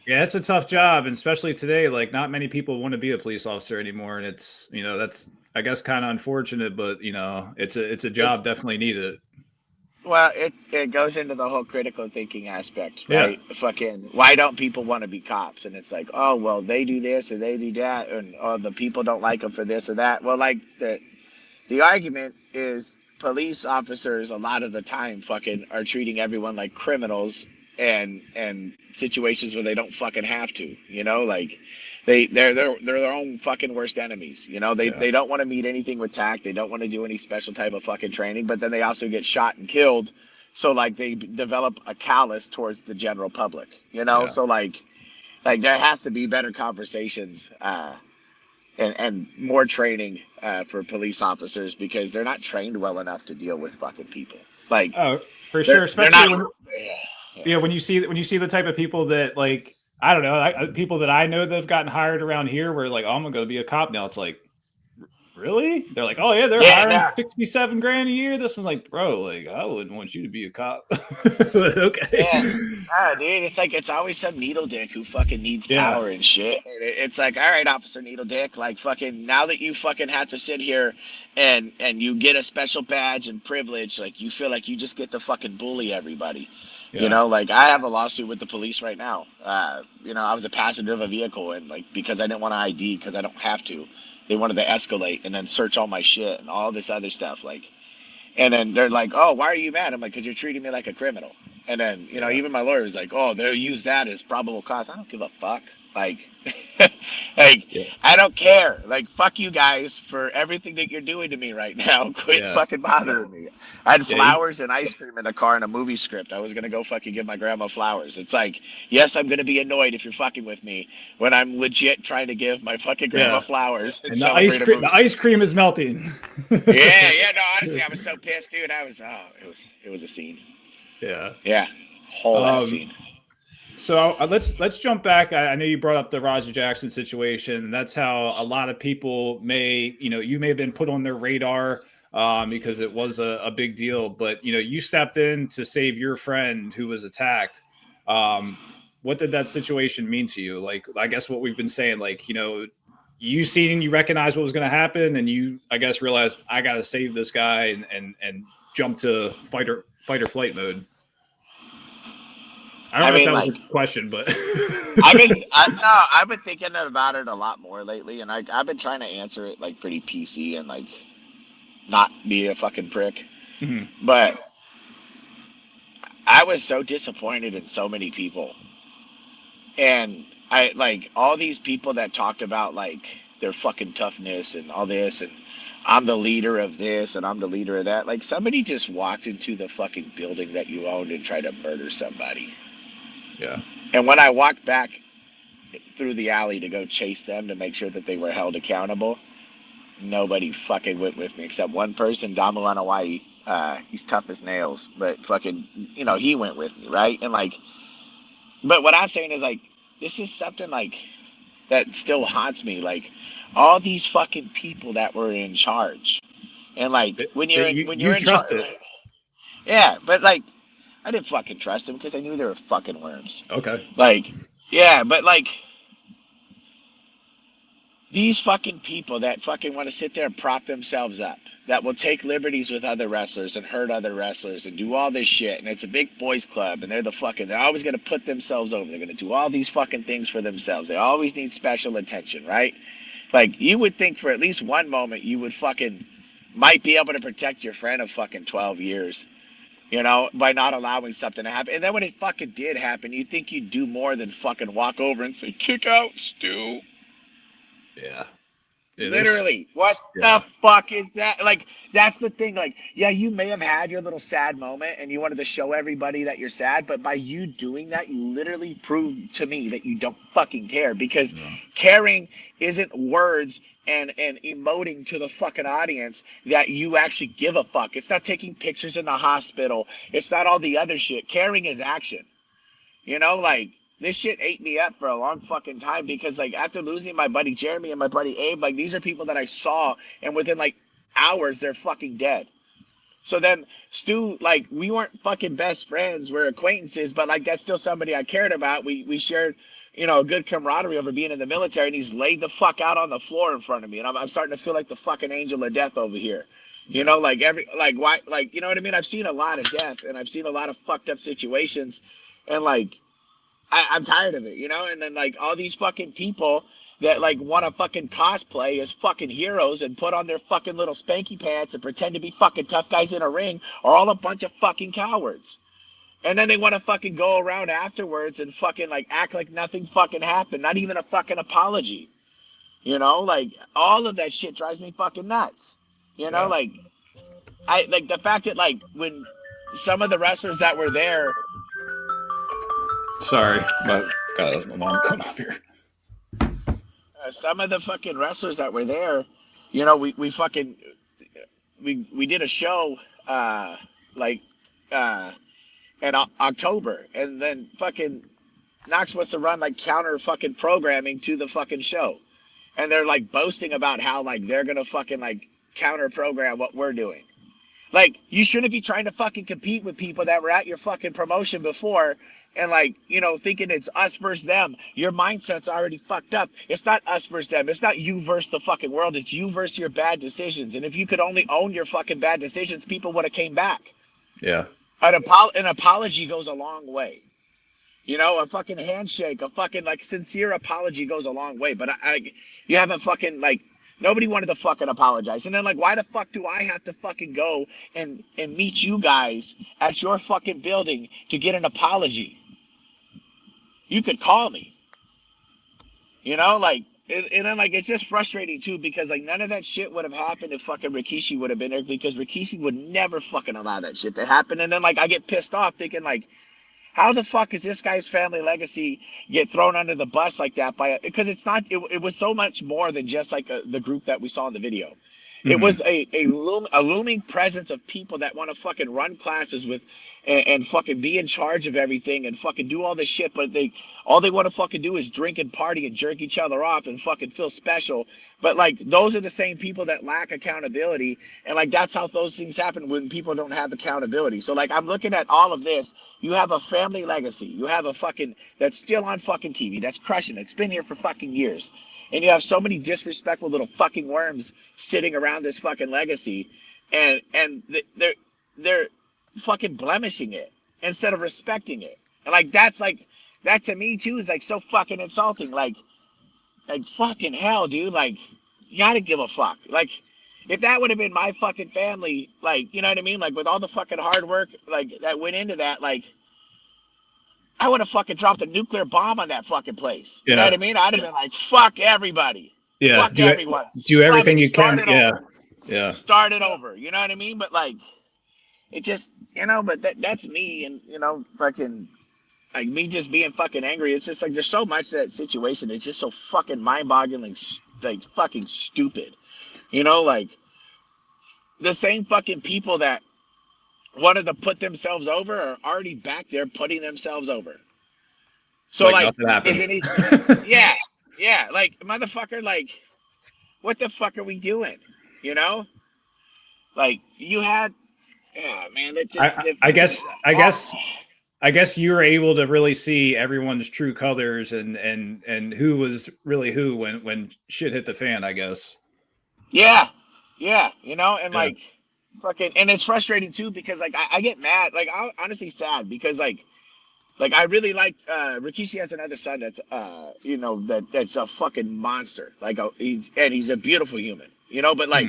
[SPEAKER 2] Yeah, it's a tough job, and especially today, like not many people want to be a police officer anymore, and it's, you know, that's, I guess, kind of unfortunate, but you know, it's a job definitely needed.
[SPEAKER 3] Well, it goes into the whole critical thinking aspect, right? Yeah. Fucking, why don't people want to be cops? And it's like, oh, well, they do this or they do that, and oh, the people don't like them for this or that. Well, like the argument is police officers a lot of the time fucking are treating everyone like criminals and situations where they don't fucking have to, you know, like they're their own fucking worst enemies, you know. They don't want to meet anything with tact, they don't want to do any special type of fucking training, but then they also get shot and killed, so like they develop a callous towards the general public, you know. So like there has to be better conversations and more training for police officers, because they're not trained well enough to deal with fucking people. Like,
[SPEAKER 2] oh, for sure, especially when you see the type of people that, like, I don't know, people that I know that have gotten hired around here, where like, oh, I'm gonna go be a cop now. It's like, really? They're like, oh yeah, they're hiring $67,000 a year. This one's like, bro, like, I wouldn't want you to be a cop. Okay.
[SPEAKER 3] Yeah, dude, it's like it's always some needle dick who fucking needs power and shit. It's like, all right, Officer Needle Dick, like fucking now that you fucking have to sit here and you get a special badge and privilege, like you feel like you just get to fucking bully everybody. You know, like I have a lawsuit with the police right now. You know, I was a passenger of a vehicle, and like because I didn't want to ID because I don't have to, they wanted to escalate and then search all my shit and all this other stuff. Like, and then they're like, "Oh, why are you mad?" I'm like, "Because you're treating me like a criminal." And then, you know, even my lawyer was like, "Oh, they'll use that as probable cause." I don't give a fuck. Like, I don't care. Like, fuck you guys for everything that you're doing to me right now. Quit fucking bothering me. I had flowers and ice cream in the car and a movie script. I was going to go fucking give my grandma flowers. It's like, yes, I'm going to be annoyed if you're fucking with me when I'm legit trying to give my fucking grandma flowers.
[SPEAKER 2] And the ice cream is melting.
[SPEAKER 3] No, honestly, I was so pissed, dude. It was a scene. Yeah. Whole ass scene.
[SPEAKER 2] So let's jump back. I know you brought up the Rampage Jackson situation. That's how a lot of people you may have been put on their radar because it was a big deal. But, you know, you stepped in to save your friend who was attacked. What did that situation mean to you? Like, I guess what we've been saying, like, you know, you recognized what was going to happen, and you, I guess, realized I got to save this guy and jump to fight or flight mode. I don't know if that was a question, but
[SPEAKER 3] I've been thinking about it a lot more lately, and I've been trying to answer it like pretty PC and like not be a fucking prick. Mm-hmm. But I was so disappointed in so many people, and I like all these people that talked about like their fucking toughness and all this, and I'm the leader of this and I'm the leader of that. Like, somebody just walked into the fucking building that you owned and tried to murder somebody.
[SPEAKER 2] Yeah.
[SPEAKER 3] And when I walked back through the alley to go chase them to make sure that they were held accountable, nobody fucking went with me except one person, Damu Hawaii. He's tough as nails, but fucking, he went with me, right? And like, but what I'm saying is like, this is something like that still haunts me. Like, all these fucking people that were in charge, and like when you're in charge, yeah, but like I didn't fucking trust them because I knew they were fucking worms.
[SPEAKER 2] Okay.
[SPEAKER 3] Like, yeah, but like these fucking people that fucking want to sit there and prop themselves up, that will take liberties with other wrestlers and hurt other wrestlers and do all this shit, and it's a big boys club, and they're always going to put themselves over. They're going to do all these fucking things for themselves. They always need special attention, right? Like, you would think for at least one moment you would fucking might be able to protect your friend of fucking 12 years, by not allowing something to happen. And then when it fucking did happen, you think you'd do more than fucking walk over and say, kick out, Stu.
[SPEAKER 2] Yeah.
[SPEAKER 3] Literally, what the fuck is that? Like, that's the thing. Like, yeah, you may have had your little sad moment and you wanted to show everybody that you're sad, but by you doing that, you literally proved to me that you don't fucking care, because caring isn't words and emoting to the fucking audience that you actually give a fuck. It's not taking pictures in the hospital. It's not all the other shit. Caring is action. Like, this shit ate me up for a long fucking time, because like after losing my buddy Jeremy and my buddy Abe, like these are people that I saw, and within like hours they're fucking dead. So then Stu, like, we weren't fucking best friends, we're acquaintances, but like that's still somebody I cared about. We shared, a good camaraderie over being in the military, and he's laid the fuck out on the floor in front of me, and I'm starting to feel like the fucking angel of death over here. Like why, like, you know what I mean? I've seen a lot of death, and I've seen a lot of fucked up situations, and like I'm tired of it, and then like all these fucking people that like want to fucking cosplay as fucking heroes and put on their fucking little spanky pants and pretend to be fucking tough guys in a ring are all a bunch of fucking cowards. And then they want to fucking go around afterwards and fucking like act like nothing fucking happened, not even a fucking apology. Like all of that shit drives me fucking nuts. Like I like the fact that like when some of the wrestlers that were there.
[SPEAKER 2] Sorry, but God, my mom come off here.
[SPEAKER 3] Some of the fucking wrestlers that were there, we did a show in October, and then fucking Knox wants to run like counter fucking programming to the fucking show, and they're like boasting about how like they're gonna fucking like counter program what we're doing. Like, you shouldn't be trying to fucking compete with people that were at your fucking promotion before and like, thinking it's us versus them. Your mindset's already fucked up. It's not us versus them. It's not you versus the fucking world. It's you versus your bad decisions. And if you could only own your fucking bad decisions, people would have came back.
[SPEAKER 2] Yeah.
[SPEAKER 3] An apology goes a long way. A fucking handshake, a fucking like sincere apology goes a long way. But you haven't fucking like, nobody wanted to fucking apologize. And then like, why the fuck do I have to fucking go and meet you guys at your fucking building to get an apology? You could call me. Like, and then like, it's just frustrating too, because like none of that shit would have happened if fucking Rikishi would have been there, because Rikishi would never fucking allow that shit to happen. And then like, I get pissed off thinking like, how the fuck is this guy's family legacy get thrown under the bus like that? Because it's not, it was so much more than just like the group that we saw in the video. Mm-hmm. It was a looming presence of people that want to fucking run classes with and fucking be in charge of everything and fucking do all this shit, but all they want to fucking do is drink and party and jerk each other off and fucking feel special. But like, those are the same people that lack accountability, and like that's how those things happen when people don't have accountability. So like, I'm looking at all of this. You have a family legacy. You have a fucking that's still on fucking TV. That's crushing. It's been here for fucking years. And you have so many disrespectful little fucking worms sitting around this fucking legacy, and they're fucking blemishing it instead of respecting it. And like, that to me too is like so fucking insulting. Like fucking hell, dude. Like, you gotta give a fuck. Like, if that would have been my fucking family, like, you know what I mean? Like, with all the fucking hard work like that went into that, like, I would have fucking dropped a nuclear bomb on that fucking place. Yeah. You know what I mean? I'd have been like, fuck everybody.
[SPEAKER 2] Yeah.
[SPEAKER 3] Fuck everyone.
[SPEAKER 2] Do everything you can. Yeah.
[SPEAKER 3] Over.
[SPEAKER 2] Yeah.
[SPEAKER 3] Start it over. You know what I mean? But like, it just, but that's me, and, fucking, like, me just being fucking angry. It's just like, there's so much to that situation. It's just so fucking mind-boggling, like fucking stupid. You know, like the same fucking people that wanted to put themselves over are already back there putting themselves over. So like
[SPEAKER 2] nothing happened.
[SPEAKER 3] isn't it? Yeah, yeah. Like motherfucker, like what the fuck are we doing? You know, like you had, yeah, man. That just
[SPEAKER 2] I guess you were able to really see everyone's true colors and who was really who when shit hit the fan, I guess.
[SPEAKER 3] Yeah, yeah. You know, and like fucking, and it's frustrating too because like I get mad, like I'm honestly sad because like I really like Rikishi has another son that's you know that's a fucking monster. Like he's a beautiful human, you know, but like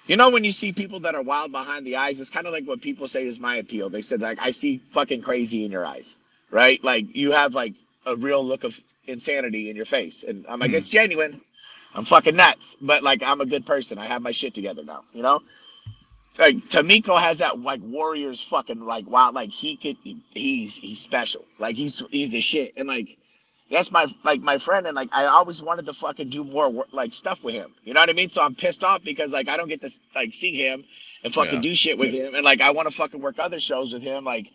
[SPEAKER 3] you know when you see people that are wild behind the eyes, it's kind of like what people say is my appeal. They said like I see fucking crazy in your eyes, right? Like you have like a real look of insanity in your face. And I'm like, it's genuine. I'm fucking nuts, but like I'm a good person. I have my shit together now, you know? Like Tamiko has that like warrior's fucking like wow, like he's special. Like he's the shit. And like that's my friend, and like I always wanted to fucking do more like stuff with him. You know what I mean? So I'm pissed off because like I don't get to like see him and fucking do shit with him, and like I want to fucking work other shows with him. Like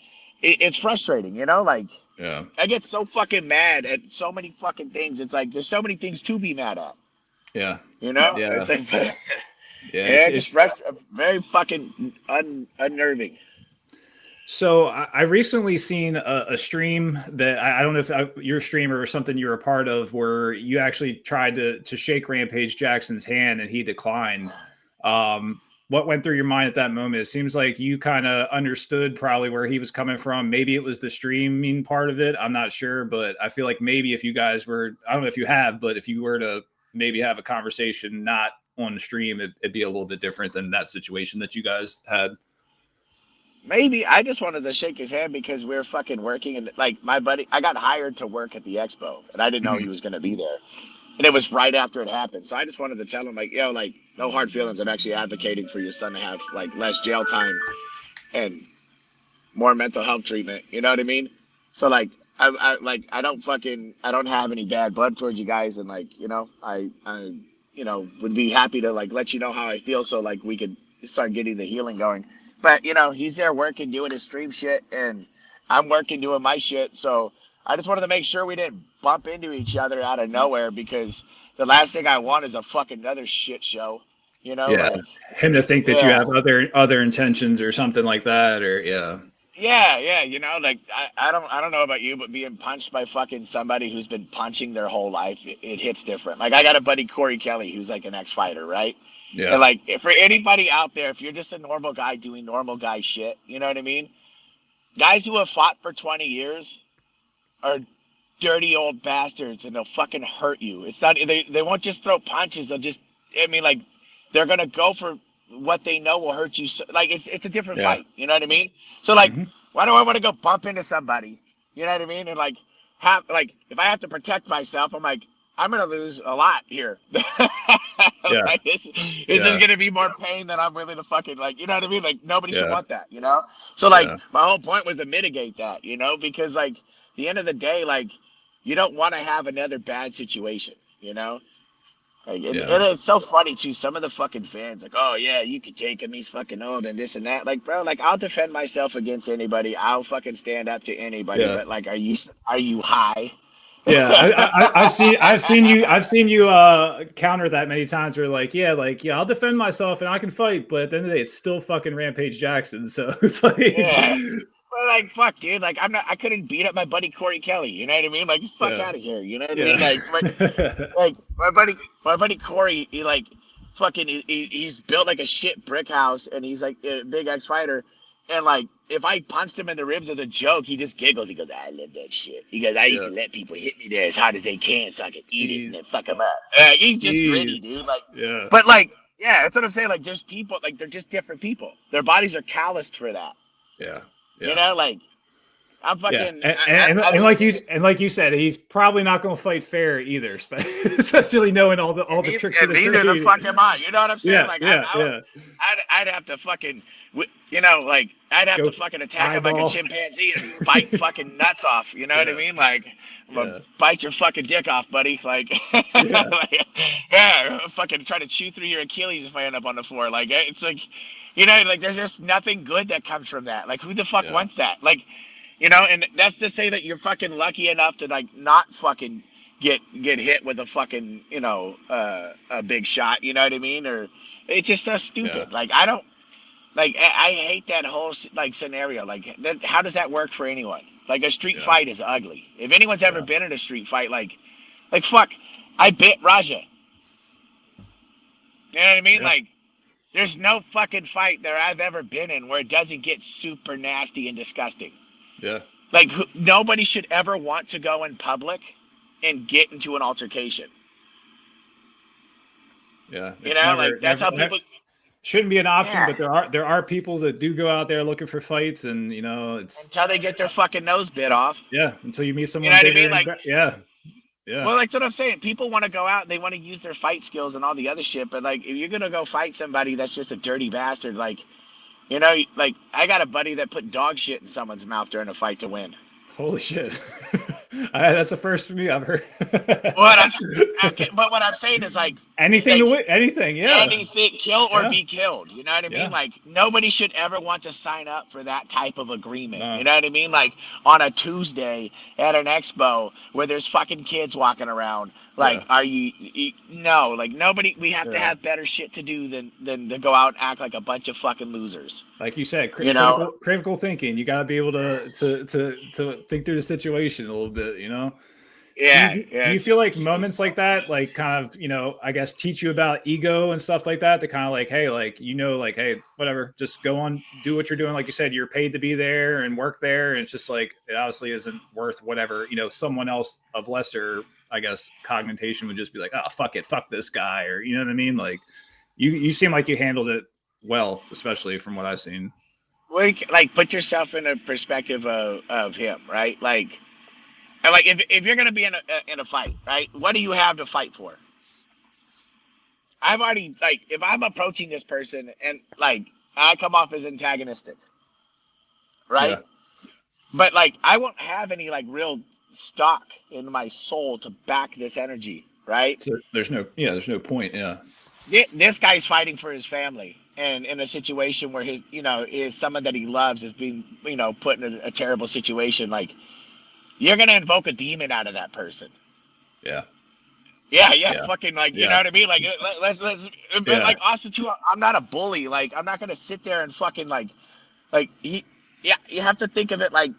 [SPEAKER 3] it's frustrating, you know? Like I get so fucking mad at so many fucking things. It's like there's so many things to be mad at.
[SPEAKER 2] Yeah.
[SPEAKER 3] You know?
[SPEAKER 2] Yeah.
[SPEAKER 3] It's like it's very fucking unnerving.
[SPEAKER 2] So I recently seen a stream that I don't know if your streamer or something you were a part of, where you actually tried to shake Rampage Jackson's hand and he declined. What went through your mind at that moment? It seems like you kind of understood probably where he was coming from. Maybe it was the streaming part of it. I'm not sure, but I feel like maybe if you guys were, I don't know if you have, but if you were to maybe have a conversation not on the stream, it'd be a little bit different than that situation that you guys had.
[SPEAKER 3] Maybe I just wanted to shake his hand because we were fucking working, and like my buddy, I got hired to work at the expo, and I didn't know he was going to be there, and it was right after it happened. So I just wanted to tell him like, yo, like no hard feelings. I'm actually advocating for your son to have like less jail time and more mental health treatment. You know what I mean? So like I don't have any bad blood towards you guys, and like you know I you know would be happy to like let you know how I feel, so like we could start getting the healing going. But you know he's there working, doing his stream shit, and I'm working doing my shit. So I just wanted to make sure we didn't bump into each other out of nowhere, because the last thing I want is a fucking another shit show. You know, like,
[SPEAKER 2] him to think that you have other intentions or something like that, or
[SPEAKER 3] Yeah, you know, like I don't know about you, but being punched by fucking somebody who's been punching their whole life, it hits different. Like I got a buddy, Corey Kelly, who's like an ex-fighter, right?
[SPEAKER 2] Yeah.
[SPEAKER 3] And like for anybody out there, if you're just a normal guy doing normal guy shit, you know what I mean? Guys who have fought for 20 years are dirty old bastards, and they'll fucking hurt you. It's not they won't just throw punches, they'll just like they're gonna go for what they know will hurt you. So, like it's a different fight, you know what I mean? So like why do I want to go bump into somebody? You know what I mean? And like have like if I have to protect myself, I'm like I'm gonna lose a lot here. Like, this is gonna be more pain than I'm willing to fucking like, you know what I mean? Like nobody should want that, you know? So like my whole point was to mitigate that, you know, because like the end of the day, like you don't want to have another bad situation, you know? Like, and it's so funny too. Some of the fucking fans like, oh yeah, you can take him, he's fucking old and this and that. Like, bro, like I'll defend myself against anybody. I'll fucking stand up to anybody. But like, are you high?
[SPEAKER 2] I've seen you counter that many times. Where like, I'll defend myself and I can fight, but at the end of the day, it's still fucking Rampage Jackson. So it's like,
[SPEAKER 3] well, like fuck, dude. Like I couldn't beat up my buddy Corey Kelly. You know what I mean? Like fuck out of here. You know what I mean? Like my buddy Corey, he like fucking he's built like a shit brick house, and he's like a big ex-fighter. And like, if I punched him in the ribs with a joke, he just giggles. He goes, I love that shit. He goes, I used to let people hit me there as hard as they can so I could eat it and then fuck them up. He's just gritty, dude. Like, but like, that's what I'm saying. Like, there's people, like, they're just different people. Their bodies are calloused for that.
[SPEAKER 2] Yeah.
[SPEAKER 3] You know, like, I'm fucking.
[SPEAKER 2] And like you said, he's probably not going to fight fair either, especially knowing all the tricks of the trade.
[SPEAKER 3] Neither the fuck am I. You know what I'm saying?
[SPEAKER 2] Yeah,
[SPEAKER 3] I'd have to fucking, like I'd have to fucking attack him like a chimpanzee and bite fucking nuts off. You know what I mean? Like, I'm gonna bite your fucking dick off, buddy. Like, fucking try to chew through your Achilles if I end up on the floor. Like, it's like, like there's just nothing good that comes from that. Like, who the fuck wants that? Like, and that's to say that you're fucking lucky enough to like not fucking get hit with a fucking, a big shot. You know what I mean? Or it's just so stupid. Like, I don't. Like, I hate that whole, like, scenario. Like, how does that work for anyone? Like, a street fight is ugly. If anyone's ever been in a street fight, like, fuck, I bit Raja. You know what I mean? Yeah. Like, there's no fucking fight that I've ever been in where it doesn't get super nasty and disgusting.
[SPEAKER 2] Yeah.
[SPEAKER 3] Like, nobody should ever want to go in public and get into an altercation.
[SPEAKER 2] Yeah.
[SPEAKER 3] That's how people...
[SPEAKER 2] Shouldn't be an option, but there are people that do go out there looking for fights, and it's
[SPEAKER 3] until they get their fucking nose bit off.
[SPEAKER 2] Yeah, until you meet someone.
[SPEAKER 3] You know what I mean? Like,
[SPEAKER 2] yeah.
[SPEAKER 3] Well, that's what I'm saying. People want to go out and they want to use their fight skills and all the other shit, but like, if you're gonna go fight somebody that's just a dirty bastard, like, like I got a buddy that put dog shit in someone's mouth during a fight to win.
[SPEAKER 2] Holy shit. That's the first for me I've heard.
[SPEAKER 3] But what I'm saying is like
[SPEAKER 2] anything to win, anything,
[SPEAKER 3] kill or be killed. You know what I mean? Like, nobody should ever want to sign up for that type of agreement. You know what I mean? Like, on a Tuesday at an expo where there's fucking kids walking around. Like, are you no, like, nobody, we have to have better shit to do than to go out and act like a bunch of fucking losers.
[SPEAKER 2] Like you said, critical thinking. You got to be able to think through the situation a little bit,
[SPEAKER 3] Yeah.
[SPEAKER 2] Do you feel like moments like that, like, kind of, I guess, teach you about ego and stuff like that, to kind of like, hey, like, hey, whatever, just go on, do what you're doing. Like you said, you're paid to be there and work there. And it's just like, it obviously isn't worth whatever, someone else of lesser, I guess, cognition would just be like, oh, fuck it, fuck this guy. Or, you know what I mean? Like, you seem like you handled it well, especially from what I've seen.
[SPEAKER 3] Like, put yourself in a perspective of him, right? Like, and like, if you're gonna be in a fight, right? What do you have to fight for? I've already, like, if I'm approaching this person and like I come off as antagonistic, right? Yeah. But like, I won't have any like real stock in my soul to back this energy, right?
[SPEAKER 2] So there's no point. Yeah.
[SPEAKER 3] This guy's fighting for his family, and in a situation where his someone that he loves is being, put in a terrible situation. Like, you're gonna invoke a demon out of that person.
[SPEAKER 2] Yeah.
[SPEAKER 3] Yeah. Fucking, like, you know what I mean? Like, let's but like, also too, I'm not a bully. Like, I'm not gonna sit there and fucking you have to think of it like,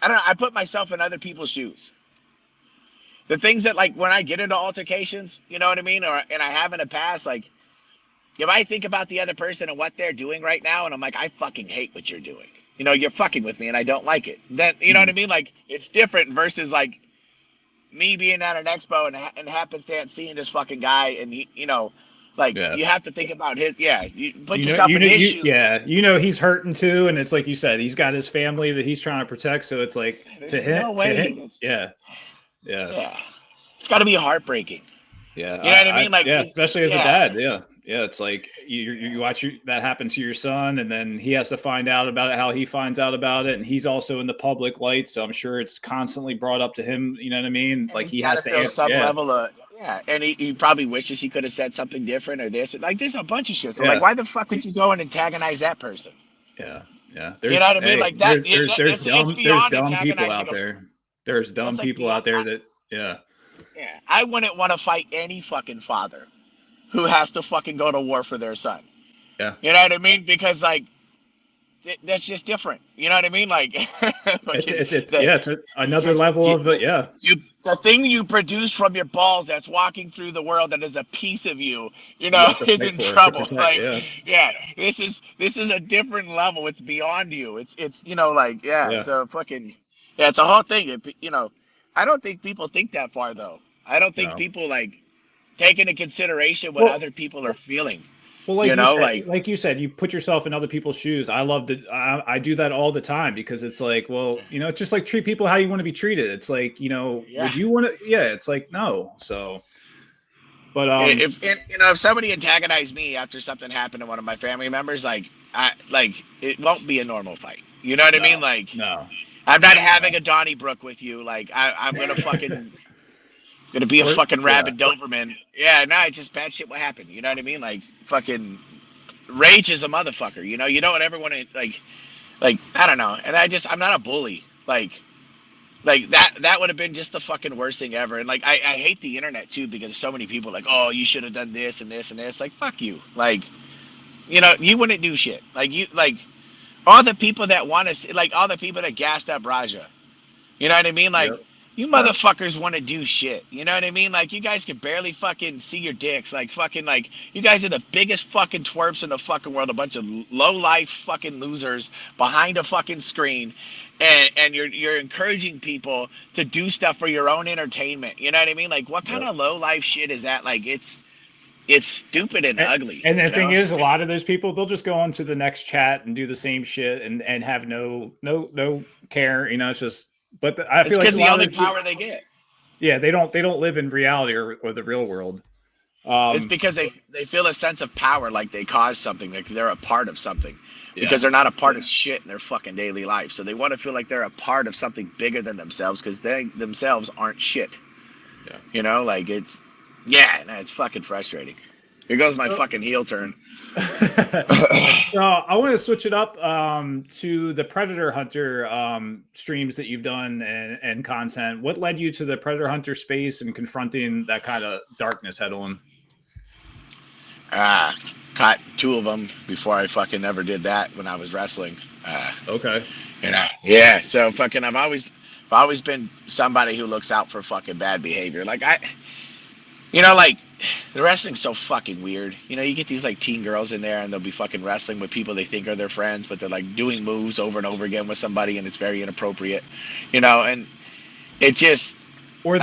[SPEAKER 3] I don't know. I put myself in other people's shoes. The things that, like, when I get into altercations, you know what I mean? And I have in the past, like, if I think about the other person and what they're doing right now, and I'm like, I fucking hate what you're doing. You're fucking with me and I don't like it. Then, you know what I mean? Like, it's different versus like me being at an expo and happenstance seeing this fucking guy, and he, you have to think about his, you put yourself in his shoes.
[SPEAKER 2] He's hurting too. And it's like you said, he's got his family that he's trying to protect. So it's like, to him, yeah. It's
[SPEAKER 3] got to be heartbreaking.
[SPEAKER 2] Yeah.
[SPEAKER 3] You know what I mean? Like,
[SPEAKER 2] especially as a dad. Yeah. Yeah. It's like you watch that happen to your son, and then he has to find out about it, how he finds out about it. And he's also in the public light. So I'm sure it's constantly brought up to him. You know what I mean?
[SPEAKER 3] And
[SPEAKER 2] like,
[SPEAKER 3] he has to answer some level of, and he probably wishes he could have said something different or this. Like, there's a bunch of shit. So like, why the fuck would you go and antagonize that person?
[SPEAKER 2] Yeah. Yeah.
[SPEAKER 3] You know what I mean? Like, that.
[SPEAKER 2] There's dumb people out there. There's dumb people out there that,
[SPEAKER 3] Yeah, I wouldn't want to fight any fucking father who has to fucking go to war for their son.
[SPEAKER 2] Yeah.
[SPEAKER 3] You know what I mean? Because, like, that's just different. You know what I mean? Like,
[SPEAKER 2] it's another level of it. Yeah.
[SPEAKER 3] The thing you produce from your balls that's walking through the world that is a piece of you, is in trouble. Like, this is a different level. It's beyond you. It's So fucking, it's a whole thing. I don't think people think that far, though. I don't think people, like, take into consideration what other people are feeling.
[SPEAKER 2] Well, like you said, you put yourself in other people's shoes. I love that. I do that all the time because it's like, well, it's just like treat people how you want to be treated. It's like, would you want to? Yeah, it's like no. So, but
[SPEAKER 3] if somebody antagonized me after something happened to one of my family members, it won't be a normal fight. You know what I mean? Like,
[SPEAKER 2] no,
[SPEAKER 3] I'm not having a Donnybrook with you. Like, I'm gonna fucking gonna be a fucking rabid Doberman. Yeah, no, it's just bad shit. What happened? You know what I mean? Like, fucking rage is a motherfucker. You don't ever want to like I don't know. And I'm not a bully. Like that would have been just the fucking worst thing ever. And like I hate the internet too because so many people like, oh, you should have done this and this and this. Like, fuck you. Like, you wouldn't do shit. Like all the people that want to like all the people that gassed up Raja. You know what I mean? Like, you motherfuckers want to do shit. You know what I mean? Like, you guys can barely fucking see your dicks. Like, fucking, like, you guys are the biggest fucking twerps in the fucking world. A bunch of low-life fucking losers behind a fucking screen. And you're encouraging people to do stuff for your own entertainment. You know what I mean? Like, what kind of low-life shit is that? Like, it's stupid and ugly.
[SPEAKER 2] And the thing is, a lot of those people, they'll just go on to the next chat and do the same shit and have no care. It's just... But I feel like
[SPEAKER 3] it's the only power they get.
[SPEAKER 2] Yeah, they don't live in reality or the real world.
[SPEAKER 3] It's because they feel a sense of power, like they caused something, like they're a part of something, because they're not a part of shit in their fucking daily life. So they want to feel like they're a part of something bigger than themselves because they themselves aren't shit. Yeah. Like it's fucking frustrating. Here goes my fucking heel turn.
[SPEAKER 2] So I want to switch it up to the Predator Hunter streams that you've done and content. What led you to the Predator Hunter space and confronting that kind of darkness head on?
[SPEAKER 3] Caught 2 of them before I fucking ever did that when I was wrestling.
[SPEAKER 2] Okay.
[SPEAKER 3] Yeah. So fucking, I've always been somebody who looks out for fucking bad behavior. Like like the wrestling's so fucking weird. You get these like teen girls in there and they'll be fucking wrestling with people they think are their friends, but they're like doing moves over and over again with somebody and it's very inappropriate. And it just
[SPEAKER 2] or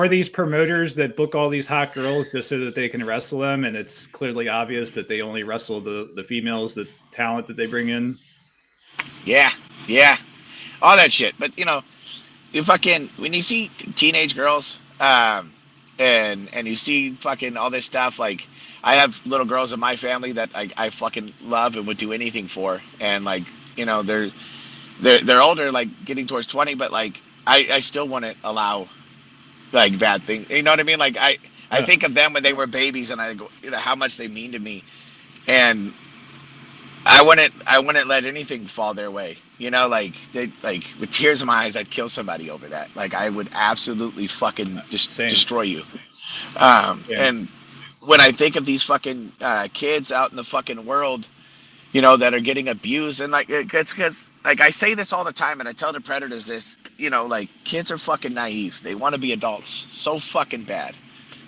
[SPEAKER 2] these promoters that book all these hot girls just so that they can wrestle them, and it's clearly obvious that they only wrestle the females, the talent that they bring in.
[SPEAKER 3] Yeah. All that shit. But you fucking when you see teenage girls, and you see fucking all this stuff, like I have little girls in my family that I fucking love and would do anything for, and like they're older, like getting towards 20, but like I still wouldn't allow like bad things. You know what I mean? Like I think of them when they were babies, and I go, how much they mean to me, and I wouldn't let anything fall their way. Like with tears in my eyes, I'd kill somebody over that. Like I would absolutely fucking destroy you. And when I think of these fucking kids out in the fucking world, that are getting abused, and like it's because like I say this all the time, and I tell the Predators this, like kids are fucking naive. They want to be adults so fucking bad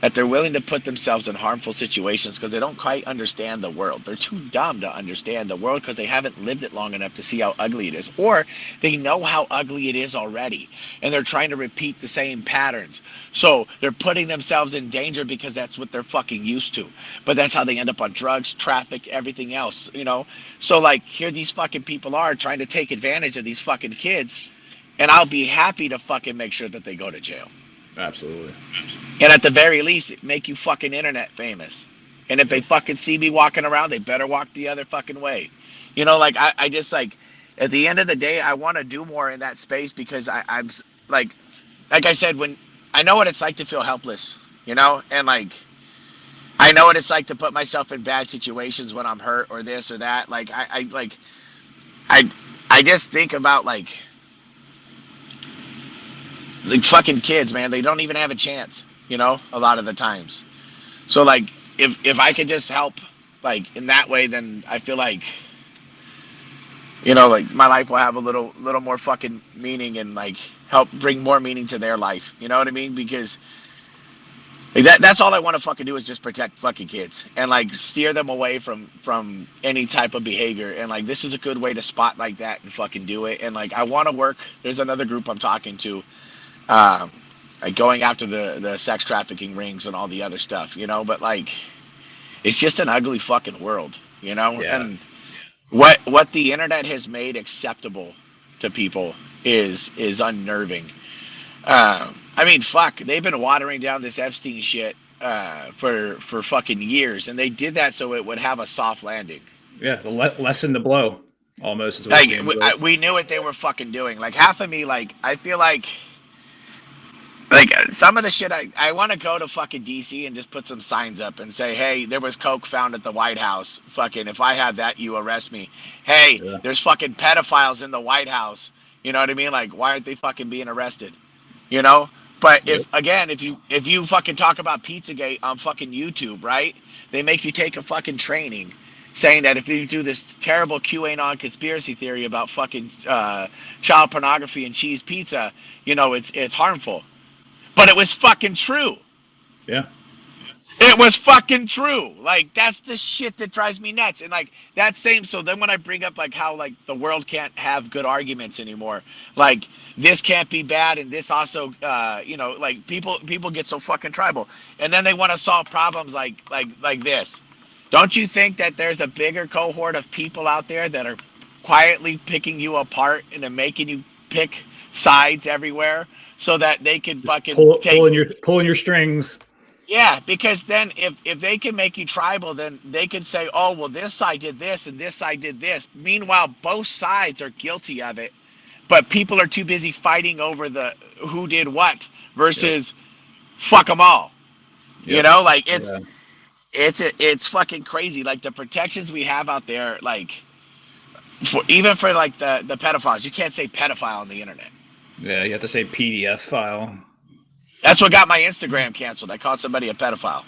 [SPEAKER 3] that they're willing to put themselves in harmful situations because they don't quite understand the world. They're too dumb to understand the world because they haven't lived it long enough to see how ugly it is. Or they know how ugly it is already, and they're trying to repeat the same patterns. So they're putting themselves in danger because that's what they're fucking used to. But that's how they end up on drugs, traffic, everything else, So like here these fucking people are trying to take advantage of these fucking kids, and I'll be happy to fucking make sure that they go to jail.
[SPEAKER 2] Absolutely.
[SPEAKER 3] And at the very least, make you fucking internet famous. And if they fucking see me walking around, they better walk the other fucking way. Like I just like, at the end of the day, I want to do more in that space because I'm like I said, when I know what it's like to feel helpless, and like, I know what it's like to put myself in bad situations when I'm hurt or this or that. Like I just think about like fucking kids, man, they don't even have a chance, a lot of the times. So like if I could just help like in that way, then I feel like like my life will have a little more fucking meaning and like help bring more meaning to their life. You know what I mean? Because like that's all I want to fucking do is just protect fucking kids and like steer them away from any type of behavior. And like this is a good way to spot like that and fucking do it. And like I want to work. There's another group I'm talking to, like going after the sex trafficking rings and all the other stuff, but like it's just an ugly fucking world, you know?
[SPEAKER 2] Yeah.
[SPEAKER 3] And what the internet has made acceptable to people is unnerving. I mean, fuck, they've been watering down this Epstein shit for fucking years, and they did that so it would have a soft landing.
[SPEAKER 2] Yeah, lessen the blow, almost is what
[SPEAKER 3] Like
[SPEAKER 2] it seems
[SPEAKER 3] we knew what they were fucking doing. Like half of me, like I feel like some of the shit I want to go to fucking DC and just put some signs up and say, hey, there was coke found at the White House. Fucking, if I have that, you arrest me. Hey, there's fucking pedophiles in the White House. You know what I mean? Like, why aren't they fucking being arrested? You know? But if you fucking talk about Pizzagate on fucking YouTube, right? They make you take a fucking training saying that if you do this terrible QAnon conspiracy theory about fucking child pornography and cheese pizza, you know, it's harmful. But it was fucking true.
[SPEAKER 2] Yeah.
[SPEAKER 3] It was fucking true. Like, that's the shit that drives me nuts. And like that same, so then when I bring up like how like the world can't have good arguments anymore, like this can't be bad and this also you know, like people get so fucking tribal. And then they want to solve problems like this. Don't you think that there's a bigger cohort of people out there that are quietly picking you apart and then making you pick sides everywhere so that they can fucking
[SPEAKER 2] pulling your strings?
[SPEAKER 3] Yeah, because then if they can make you tribal, then they can say, oh, well, this side did this and this side did this. Meanwhile, both sides are guilty of it, but people are too busy fighting over the who did what versus fuck them all. You know, like it's fucking crazy. Like the protections we have out there, like even for like the pedophiles, you can't say pedophile on the internet.
[SPEAKER 2] Yeah, you have to say PDF file.
[SPEAKER 3] That's what got my Instagram canceled. I called somebody a pedophile.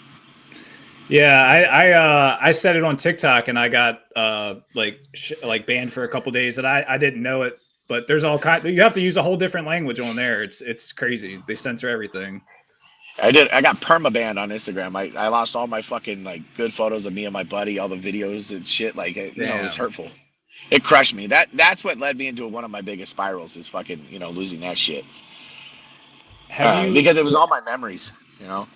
[SPEAKER 2] Yeah, I said it on TikTok and I got like banned for a couple days that I didn't know it. But there's all kind. You have to use a whole different language on there. It's crazy. They censor everything.
[SPEAKER 3] I got perma-banned on Instagram. I lost all my fucking like good photos of me and my buddy, all the videos and shit. Like you know, it was hurtful. It crushed me. That's what led me into one of my biggest spirals is fucking, you know, losing that shit. Because it was all my memories, you know.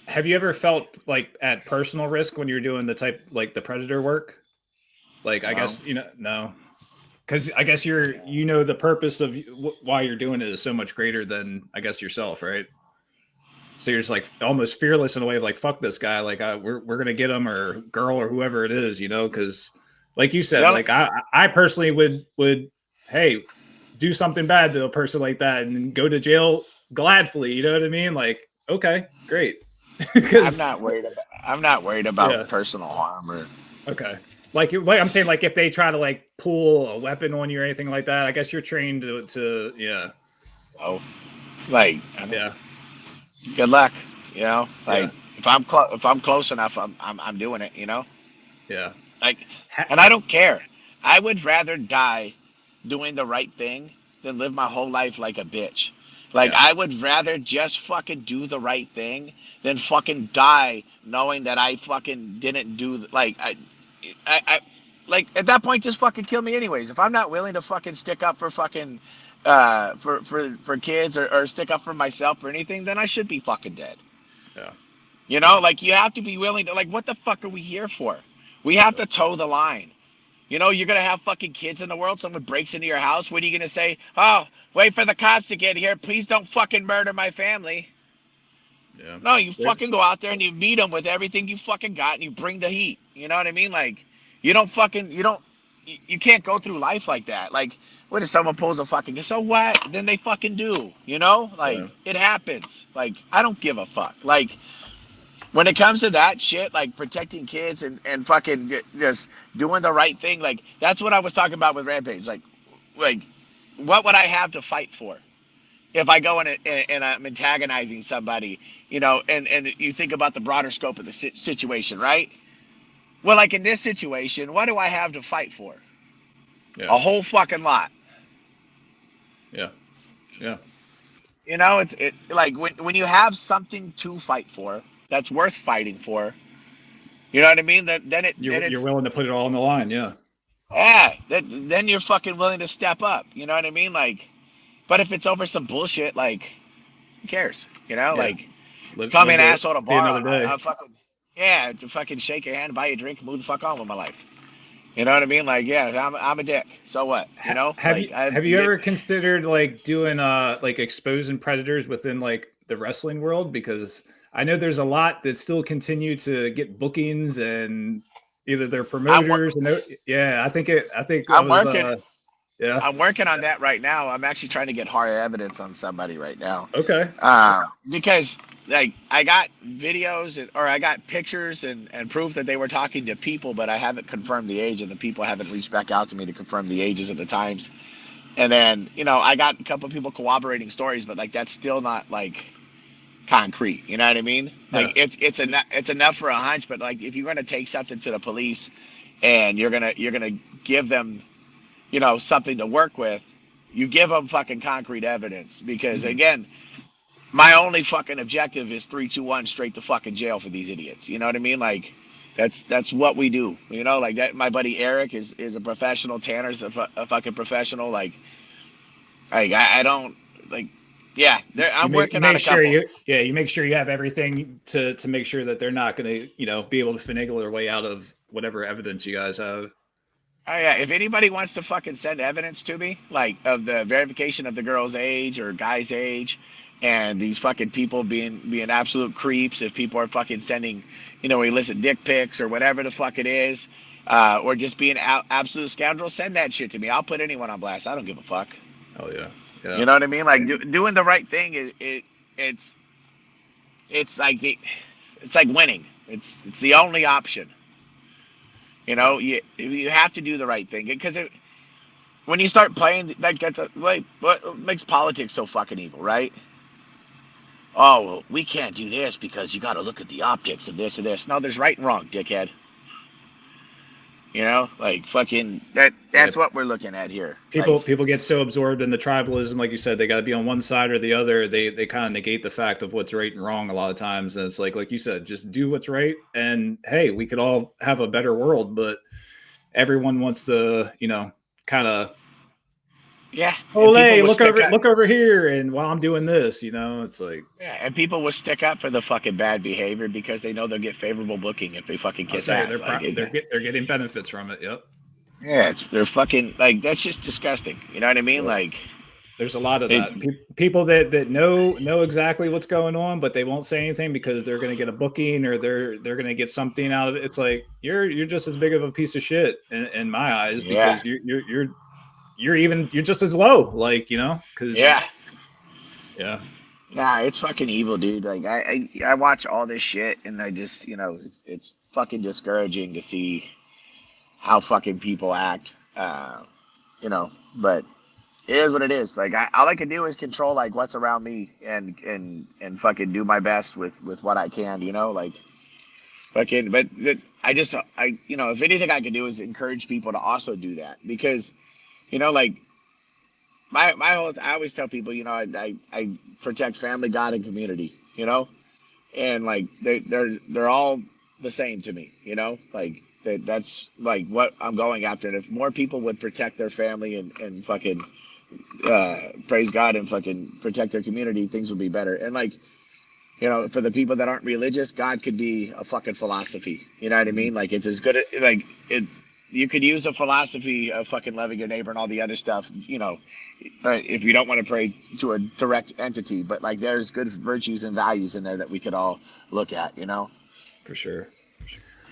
[SPEAKER 2] Have you ever felt like at personal risk when you're doing the type like the predator work? Like, I guess, you know, no, because I guess you know, the purpose of why you're doing it is so much greater than I guess yourself, right? So you're just like almost fearless in a way of like, fuck this guy. Like we're going to get him or girl or whoever it is, you know, because like you said, like I personally would, hey, do something bad to a person like that and go to jail gladly. You know what I mean? Like, okay, great.
[SPEAKER 3] I'm not worried about personal harm or.
[SPEAKER 2] Okay. Like I'm saying, like if they try to like pull a weapon on you or anything like that, I guess you're trained to yeah.
[SPEAKER 3] So, like, good luck. You know, like if I'm close enough, I'm doing it. You know.
[SPEAKER 2] Yeah.
[SPEAKER 3] Like, and I don't care. I would rather die doing the right thing than live my whole life like a bitch. Like, I would rather just fucking do the right thing than fucking die knowing that I fucking didn't do, like, I like, at that point, just fucking kill me anyways. If I'm not willing to fucking stick up for fucking, for kids or stick up for myself or anything, then I should be fucking dead.
[SPEAKER 2] Yeah.
[SPEAKER 3] You know, like, you have to be willing to, like, what the fuck are we here for? We have to toe the line. You know, you're going to have fucking kids in the world. Someone breaks into your house. What are you going to say? Oh, wait for the cops to get here. Please don't fucking murder my family. Yeah. No, you fucking go out there and you meet them with everything you fucking got and you bring the heat. You know what I mean? Like, you can't go through life like that. Like, what if someone pulls a fucking, so what? Then they fucking do, you know? Like, it happens. Like, I don't give a fuck. Like, when it comes to that shit, like protecting kids and fucking just doing the right thing, like that's what I was talking about with Rampage. Like what would I have to fight for if I go and I'm antagonizing somebody, you know, and you think about the broader scope of the situation, right? Well, like in this situation, what do I have to fight for? Yeah. A whole fucking lot.
[SPEAKER 2] Yeah. Yeah.
[SPEAKER 3] You know, it's like when you have something to fight for, that's worth fighting for. You know what I mean?
[SPEAKER 2] You're willing to put it all on the line, yeah.
[SPEAKER 3] Yeah, then you're fucking willing to step up. You know what I mean? Like, but if it's over some bullshit, like, who cares? You know, like, call me an asshole at a bar. Yeah, to fucking shake your hand, buy you a drink, and move the fuck on with my life. You know what I mean? Like, yeah, I'm a dick. So what? You know,
[SPEAKER 2] Have
[SPEAKER 3] like
[SPEAKER 2] you have you ever considered like doing like exposing predators within like the wrestling world? Because I know there's a lot that still continue to get bookings and either they're
[SPEAKER 3] I'm
[SPEAKER 2] promoters and yeah, I think that
[SPEAKER 3] I'm
[SPEAKER 2] was
[SPEAKER 3] working.
[SPEAKER 2] yeah.
[SPEAKER 3] I'm working on that right now. I'm actually trying to get hard evidence on somebody right now.
[SPEAKER 2] Okay.
[SPEAKER 3] Because like I got videos or I got pictures and proof that they were talking to people, but I haven't confirmed the age, and the people haven't reached back out to me to confirm the ages of the times. And then, I got a couple of people corroborating stories, but like that's still not like concrete. You know what I mean?
[SPEAKER 2] Yeah.
[SPEAKER 3] Like it's enough for a hunch, but like if you're gonna take something to the police and you're gonna give them, something to work with, you give them fucking concrete evidence. Because
[SPEAKER 2] Mhm.
[SPEAKER 3] again, my only fucking objective is 3, 2, 1 straight to fucking jail for these idiots. You know what I mean? Like that's what we do. Like that. My buddy Eric is a professional. Tanner's a fucking professional. Like I don't like. Yeah, I'm
[SPEAKER 2] You
[SPEAKER 3] working on
[SPEAKER 2] make
[SPEAKER 3] a
[SPEAKER 2] sure
[SPEAKER 3] couple.
[SPEAKER 2] you make sure you have everything to make sure that they're not going to be able to finagle their way out of whatever evidence you guys have.
[SPEAKER 3] Oh yeah, if anybody wants to fucking send evidence to me, like of the verification of the girl's age or guy's age, and these fucking people being absolute creeps, if people are fucking sending, illicit dick pics or whatever the fuck it is, or just being absolute scoundrels, send that shit to me. I'll put anyone on blast. I don't give a fuck.
[SPEAKER 2] Oh yeah,
[SPEAKER 3] You
[SPEAKER 2] yeah.
[SPEAKER 3] know what I mean? Like doing the right thing it's it's like it's like winning. It's the only option.
[SPEAKER 2] Yeah.
[SPEAKER 3] You have to do the right thing because when you start playing that gets like what makes politics so fucking evil, right? Oh, well, we can't do this because you got to look at the optics of this or this. No, there's right and wrong, dickhead. Like fucking
[SPEAKER 2] Yeah.
[SPEAKER 3] that's what we're looking at here. Like,
[SPEAKER 2] People get so absorbed in the tribalism, like you said, they got to be on one side or the other. They kind of negate the fact of what's right and wrong a lot of times. And it's like you said, just do what's right. And hey, we could all have a better world, but everyone wants to, kind of,
[SPEAKER 3] yeah, and
[SPEAKER 2] oh,
[SPEAKER 3] people
[SPEAKER 2] hey,
[SPEAKER 3] will stick up.
[SPEAKER 2] look over here. And while I'm doing this, it's like,
[SPEAKER 3] Yeah, and people will stick up for the fucking bad behavior because they know they'll get favorable booking if they fucking
[SPEAKER 2] I'll
[SPEAKER 3] kiss
[SPEAKER 2] say
[SPEAKER 3] ass. Like,
[SPEAKER 2] they're getting benefits from it. Yep.
[SPEAKER 3] yeah, they're fucking like that's just disgusting. You know what I mean?
[SPEAKER 2] Yep.
[SPEAKER 3] Like,
[SPEAKER 2] There's a lot of
[SPEAKER 3] it,
[SPEAKER 2] that. People that know exactly what's going on, but they won't say anything because they're going to get a booking or they're going to get something out of it. It's like you're just as big of a piece of shit in my eyes
[SPEAKER 3] yeah,
[SPEAKER 2] because you're just as low, like because
[SPEAKER 3] yeah.
[SPEAKER 2] yeah,
[SPEAKER 3] Nah, it's fucking evil, dude. Like I watch all this shit and I just it's fucking discouraging to see how fucking people act. But it is what it is. Like all I can do is control like what's around me and fucking do my best with what I can. Like fucking. But if anything I can do is encourage people to also do that because like my whole I always tell people I protect family, God, and community. And like they're all the same to me. Like that's like what I'm going after. And if more people would protect their family and fucking praise God and fucking protect their community, things would be better. And like for the people that aren't religious, God could be a fucking philosophy. You know what I mean? Like it's as good as like it. You could use a philosophy of fucking loving your neighbor and all the other stuff, if you don't want to pray to a direct entity. But like, there's good virtues and values in there that we could all look at.
[SPEAKER 2] for sure.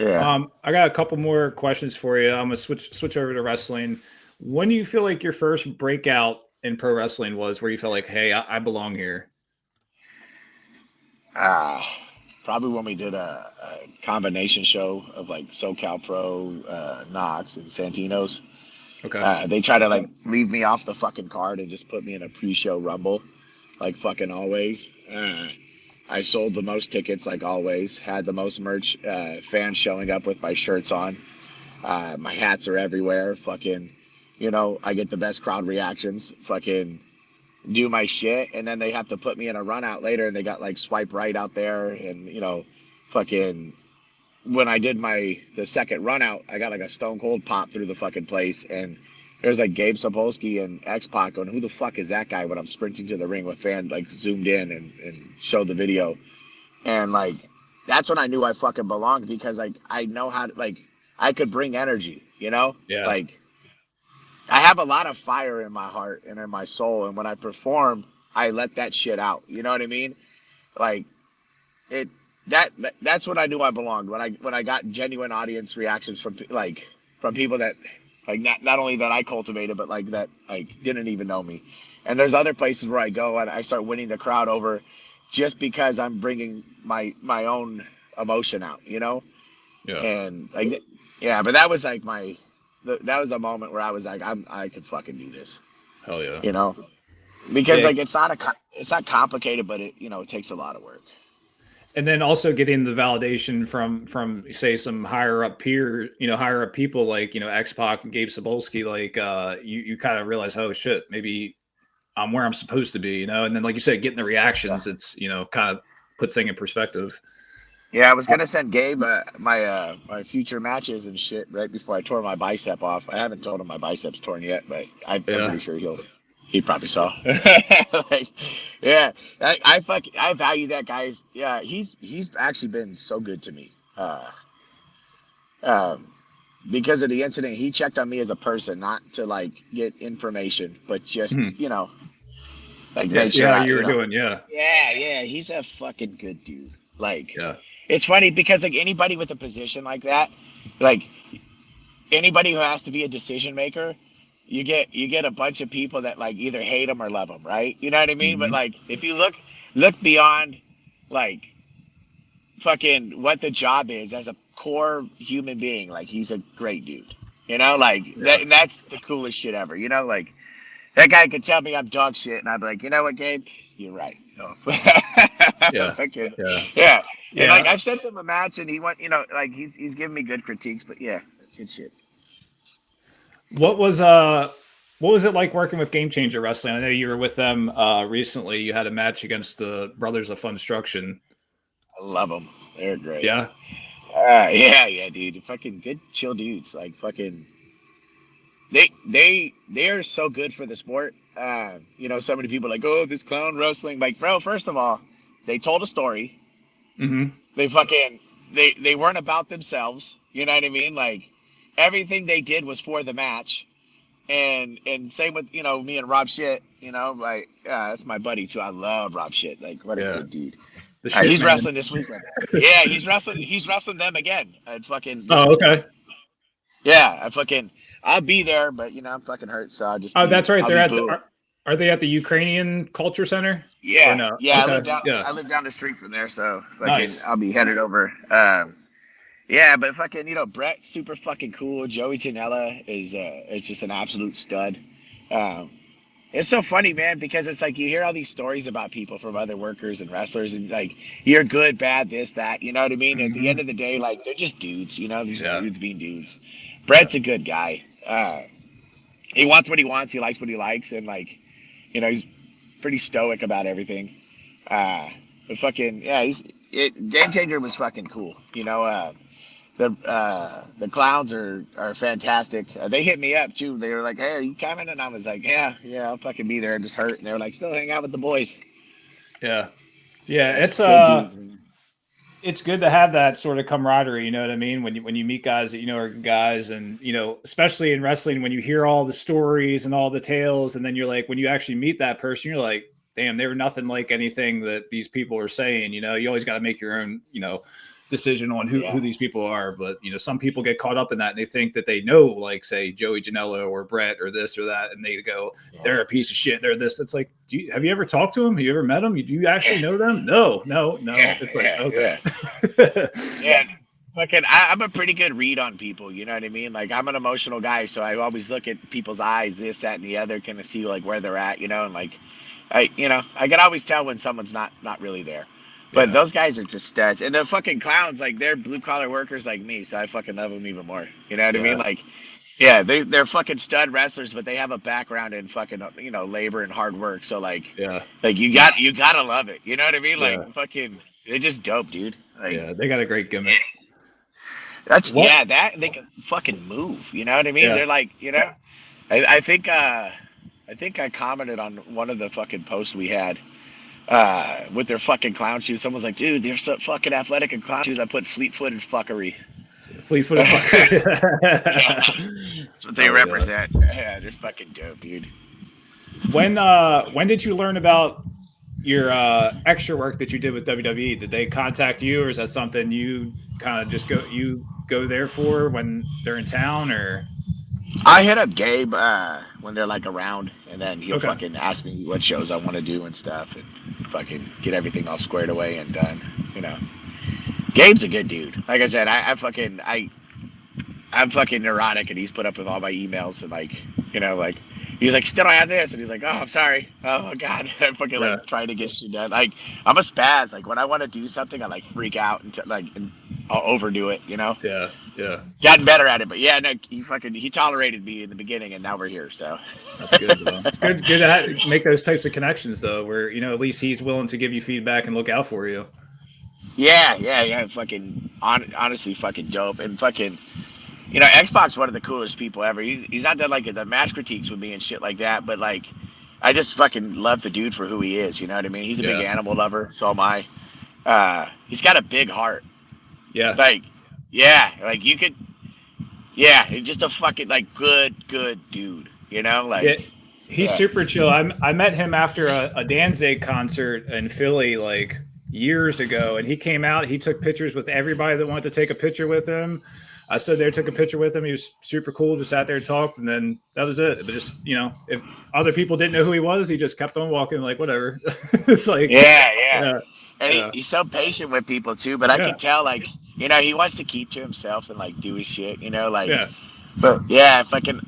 [SPEAKER 3] Yeah.
[SPEAKER 2] I got a couple more questions for you. I'm gonna switch over to wrestling. When do you feel like your first breakout in pro wrestling was, where you felt like, hey, I belong here?
[SPEAKER 3] Uh, Probably when we did a combination show of like SoCal Pro, Knox, and Santino's.
[SPEAKER 2] Okay.
[SPEAKER 3] They try to like leave me off the fucking card and just put me in a pre-show rumble, like fucking always. I sold the most tickets, like always. Had the most merch, fans showing up with my shirts on. My hats are everywhere. Fucking, I get the best crowd reactions. Fucking do my shit, and then they have to put me in a run out later, and they got like swipe right out there, and fucking. When I did the second run out, I got like a stone cold pop through the fucking place, and there's like Gabe Sapolsky and X-Pac going, who the fuck is that guy? When I'm sprinting to the ring with fan like zoomed in and showed the video, and like that's when I knew I fucking belonged, because like I know how to, like, I could bring energy, you know?
[SPEAKER 2] Yeah.
[SPEAKER 3] Like, I have a lot of fire in my heart and in my soul, and when I perform, I let that shit out. You know what I mean? Like, it that's when I knew I belonged. When I got genuine audience reactions from people that, like, not only that I cultivated, but like that like didn't even know me. And there's other places where I go and I start winning the crowd over, just because I'm bringing my own emotion out, you know?
[SPEAKER 2] Yeah.
[SPEAKER 3] And like, yeah, but that was like that was a moment where I was like, I could fucking do this,
[SPEAKER 2] Hell yeah.
[SPEAKER 3] you know? Because
[SPEAKER 2] Yeah.
[SPEAKER 3] like it's not complicated, but it it takes a lot of work.
[SPEAKER 2] And then also getting the validation from say some higher up higher up people like, X-Pac and Gabe Cebulski, like you kind of realize, oh shit, maybe I'm where I'm supposed to be, and then like you said, getting the reactions, it's kind of puts things in perspective.
[SPEAKER 3] Yeah, I was gonna send Gabe my future matches and shit right before I tore my bicep off. I haven't told him my bicep's torn yet, but I'm pretty sure he probably saw. Like, yeah, I value that guy's. Yeah, he's actually been so good to me. Um, because of the incident, he checked on me as a person, not to like get information, but just like make
[SPEAKER 2] See
[SPEAKER 3] sure
[SPEAKER 2] how you were doing. Yeah.
[SPEAKER 3] Yeah, he's a fucking good dude. Like,
[SPEAKER 2] Yeah.
[SPEAKER 3] it's funny because like anybody with a position like that, like anybody who has to be a decision maker, you get a bunch of people that like either hate him or love him, right? You know what I mean? But like if you look beyond like fucking what the job is as a core human being, like he's a great dude. You know, like and that's the coolest shit ever. You know, like that guy could tell me I'm dog shit, and I'd be like, you know what, Gabe, you're right.
[SPEAKER 2] Yeah.
[SPEAKER 3] Fucking,
[SPEAKER 2] Yeah.
[SPEAKER 3] yeah. And
[SPEAKER 2] Yeah.
[SPEAKER 3] like I've sent him a match, and he went, like he's giving me good critiques, but yeah, good shit.
[SPEAKER 2] What was it like working with Game Changer Wrestling? I know you were with them recently. You had a match against the Brothers of Funstruction.
[SPEAKER 3] I love them. They're great.
[SPEAKER 2] Yeah.
[SPEAKER 3] Yeah, dude. Fucking good, chill dudes. Like fucking, they're so good for the sport. So many people are like, oh, this clown wrestling. Like, bro, first of all, they told a story.
[SPEAKER 2] Mm-hmm.
[SPEAKER 3] They fucking, they weren't about themselves. You know what I mean? Like, everything they did was for the match. And same with me and Rob Shit. Like that's my buddy too. I love Rob Shit. Like, what a good dude. He's wrestling this weekend. Yeah, he's wrestling them again. And fucking.
[SPEAKER 2] Oh, okay.
[SPEAKER 3] Yeah, I'll be there, but I'm fucking hurt, so I'll just.
[SPEAKER 2] Oh, that's right. They're are they at the Ukrainian Culture Center?
[SPEAKER 3] Yeah.
[SPEAKER 2] Or no?
[SPEAKER 3] Yeah,
[SPEAKER 2] Okay.
[SPEAKER 3] I live down the street from there, so
[SPEAKER 2] nice.
[SPEAKER 3] I'll be headed over. Yeah, but fucking, Brett's super fucking cool. Joey Janela is just an absolute stud. It's so funny, man, because it's like you hear all these stories about people from other workers and wrestlers, and like you're good, bad, this, that. You know what I mean? At the end of the day, like they're just dudes. These dudes being dudes. Brett's a good guy. He wants what he wants. He likes what he likes, and like, he's pretty stoic about everything. But fucking yeah, Game Changer was fucking cool. The clowns are fantastic. They hit me up too. They were like, "Hey, are you coming?" And I was like, "Yeah, I'll fucking be there. I'm just hurt." And they were like, "Still hang out with the boys."
[SPEAKER 2] Yeah, it's it's good to have that sort of camaraderie. You know what I mean? When you meet guys that are guys, and especially in wrestling, when you hear all the stories and all the tales, and then you're like, when you actually meet that person, you're like, "Damn, they were nothing like anything that these people are saying." You always got to make your own, decision on who these people are. But some people get caught up in that and they think that they know, like say Joey Janela or Brett or this or that, and they go, they're a piece of shit, they're this. It's like, have you ever talked to them? Have you ever met them? Do you actually know them? No. It's like, okay.
[SPEAKER 3] Yeah. Fucking, I'm a pretty good read on people. You know what I mean? Like, I'm an emotional guy, so I always look at people's eyes, this, that, and the other, kind of see like where they're at. And like, I can always tell when someone's not really there. But those guys are just studs. And the fucking clowns, like, they're blue-collar workers like me, so I fucking love them even more. You know what I mean? Like, yeah, they're fucking stud wrestlers, but they have a background in fucking, labor and hard work. So, like, you gotta love it. You know what I mean? Like, fucking, they're just dope, dude. Like,
[SPEAKER 2] they got a great gimmick.
[SPEAKER 3] That they can fucking move. You know what I mean? They're like, I think I commented on one of the fucking posts we had. with their fucking clown shoes. Someone's like, dude, they're so fucking athletic in clown shoes. I put fleet-footed fuckery.
[SPEAKER 2] Fleet-footed fuckery.
[SPEAKER 3] Yeah, that's what they represent. Yeah, they're fucking dope, dude.
[SPEAKER 2] When did you learn about your extra work that you did with WWE? Did they contact you, or is that something you kind of just go there for when they're in town, or?
[SPEAKER 3] I hit up Gabe when they're like around, and then he'll fucking ask me what shows I want to do and stuff, and fucking get everything all squared away and done. You know, Gabe's a good dude. Like I said, I'm fucking neurotic, and he's put up with all my emails and like, you know, like. He's like, still don't have this, and he's like, oh, I'm sorry. Oh God, I'm fucking like trying to get shit done. Like, I'm a spaz. Like when I want to do something, I like freak out and and I'll overdo it. You know?
[SPEAKER 2] Yeah.
[SPEAKER 3] Gotten better at it, but yeah, no, he tolerated me in the beginning, and now we're here. So
[SPEAKER 2] that's good, though. It's good to make those types of connections, though, where you know at least he's willing to give you feedback and look out for you.
[SPEAKER 3] Yeah. Fucking honestly, fucking dope, and fucking. You know, Xbox one of the coolest people ever. He's not done like the match critiques with me and shit like that, but like, I just fucking love the dude for who he is. You know what I mean? He's a big animal lover. So am I. He's got a big heart.
[SPEAKER 2] Yeah.
[SPEAKER 3] Like you could. Yeah, he's just a fucking like good dude. You know, like
[SPEAKER 2] he's super chill. I met him after a Danzig concert in Philly like years ago, and he came out. He took pictures with everybody that wanted to take a picture with him. I stood there, took a picture with him. He was super cool, just sat there and talked, and then that was it. But just, you know, if other people didn't know who he was, he just kept on walking, like, whatever. It's like...
[SPEAKER 3] Yeah. And he's so patient with people, too. But I can tell, like, you know, he wants to keep to himself and, like, do his shit, you know? Like, but, yeah, fucking...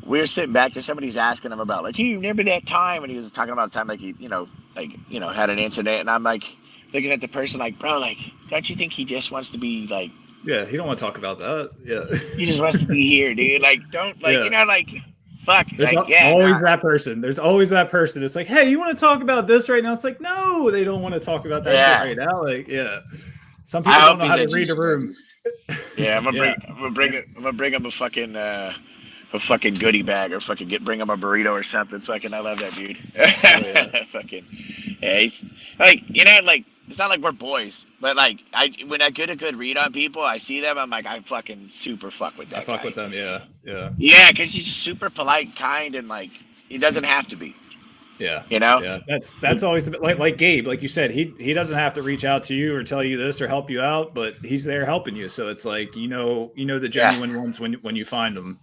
[SPEAKER 3] We were sitting back there, somebody's asking him about, like, hey, you remember that time? And he was talking about a time, like, he, had an incident. And I'm, like, looking at the person, like, bro, like, don't you think he just wants to be, like...
[SPEAKER 2] Yeah, he don't want to talk about that. Yeah,
[SPEAKER 3] he just wants to be here, dude. Like, don't you know, like, fuck.
[SPEAKER 2] There's always that person. There's always that person. It's like, hey, you want to talk about this right now? It's like, no, they don't want to talk about that shit right now. Like, some people don't know how to read a room.
[SPEAKER 3] Yeah, I'm gonna bring him a fucking goodie bag, or fucking bring him a burrito or something. Fucking, I love that dude. Fucking, he's like, you know, like. It's not like we're boys, but like when I get a good read on people, I see them, I'm like, I fucking super fuck with that.
[SPEAKER 2] I fuck with them, yeah.
[SPEAKER 3] Yeah, because he's super polite, kind, and like he doesn't have to be.
[SPEAKER 2] Yeah,
[SPEAKER 3] you know.
[SPEAKER 2] Yeah, that's always like Gabe, like you said, he doesn't have to reach out to you or tell you this or help you out, but he's there helping you. So it's like you know the genuine ones when you find them.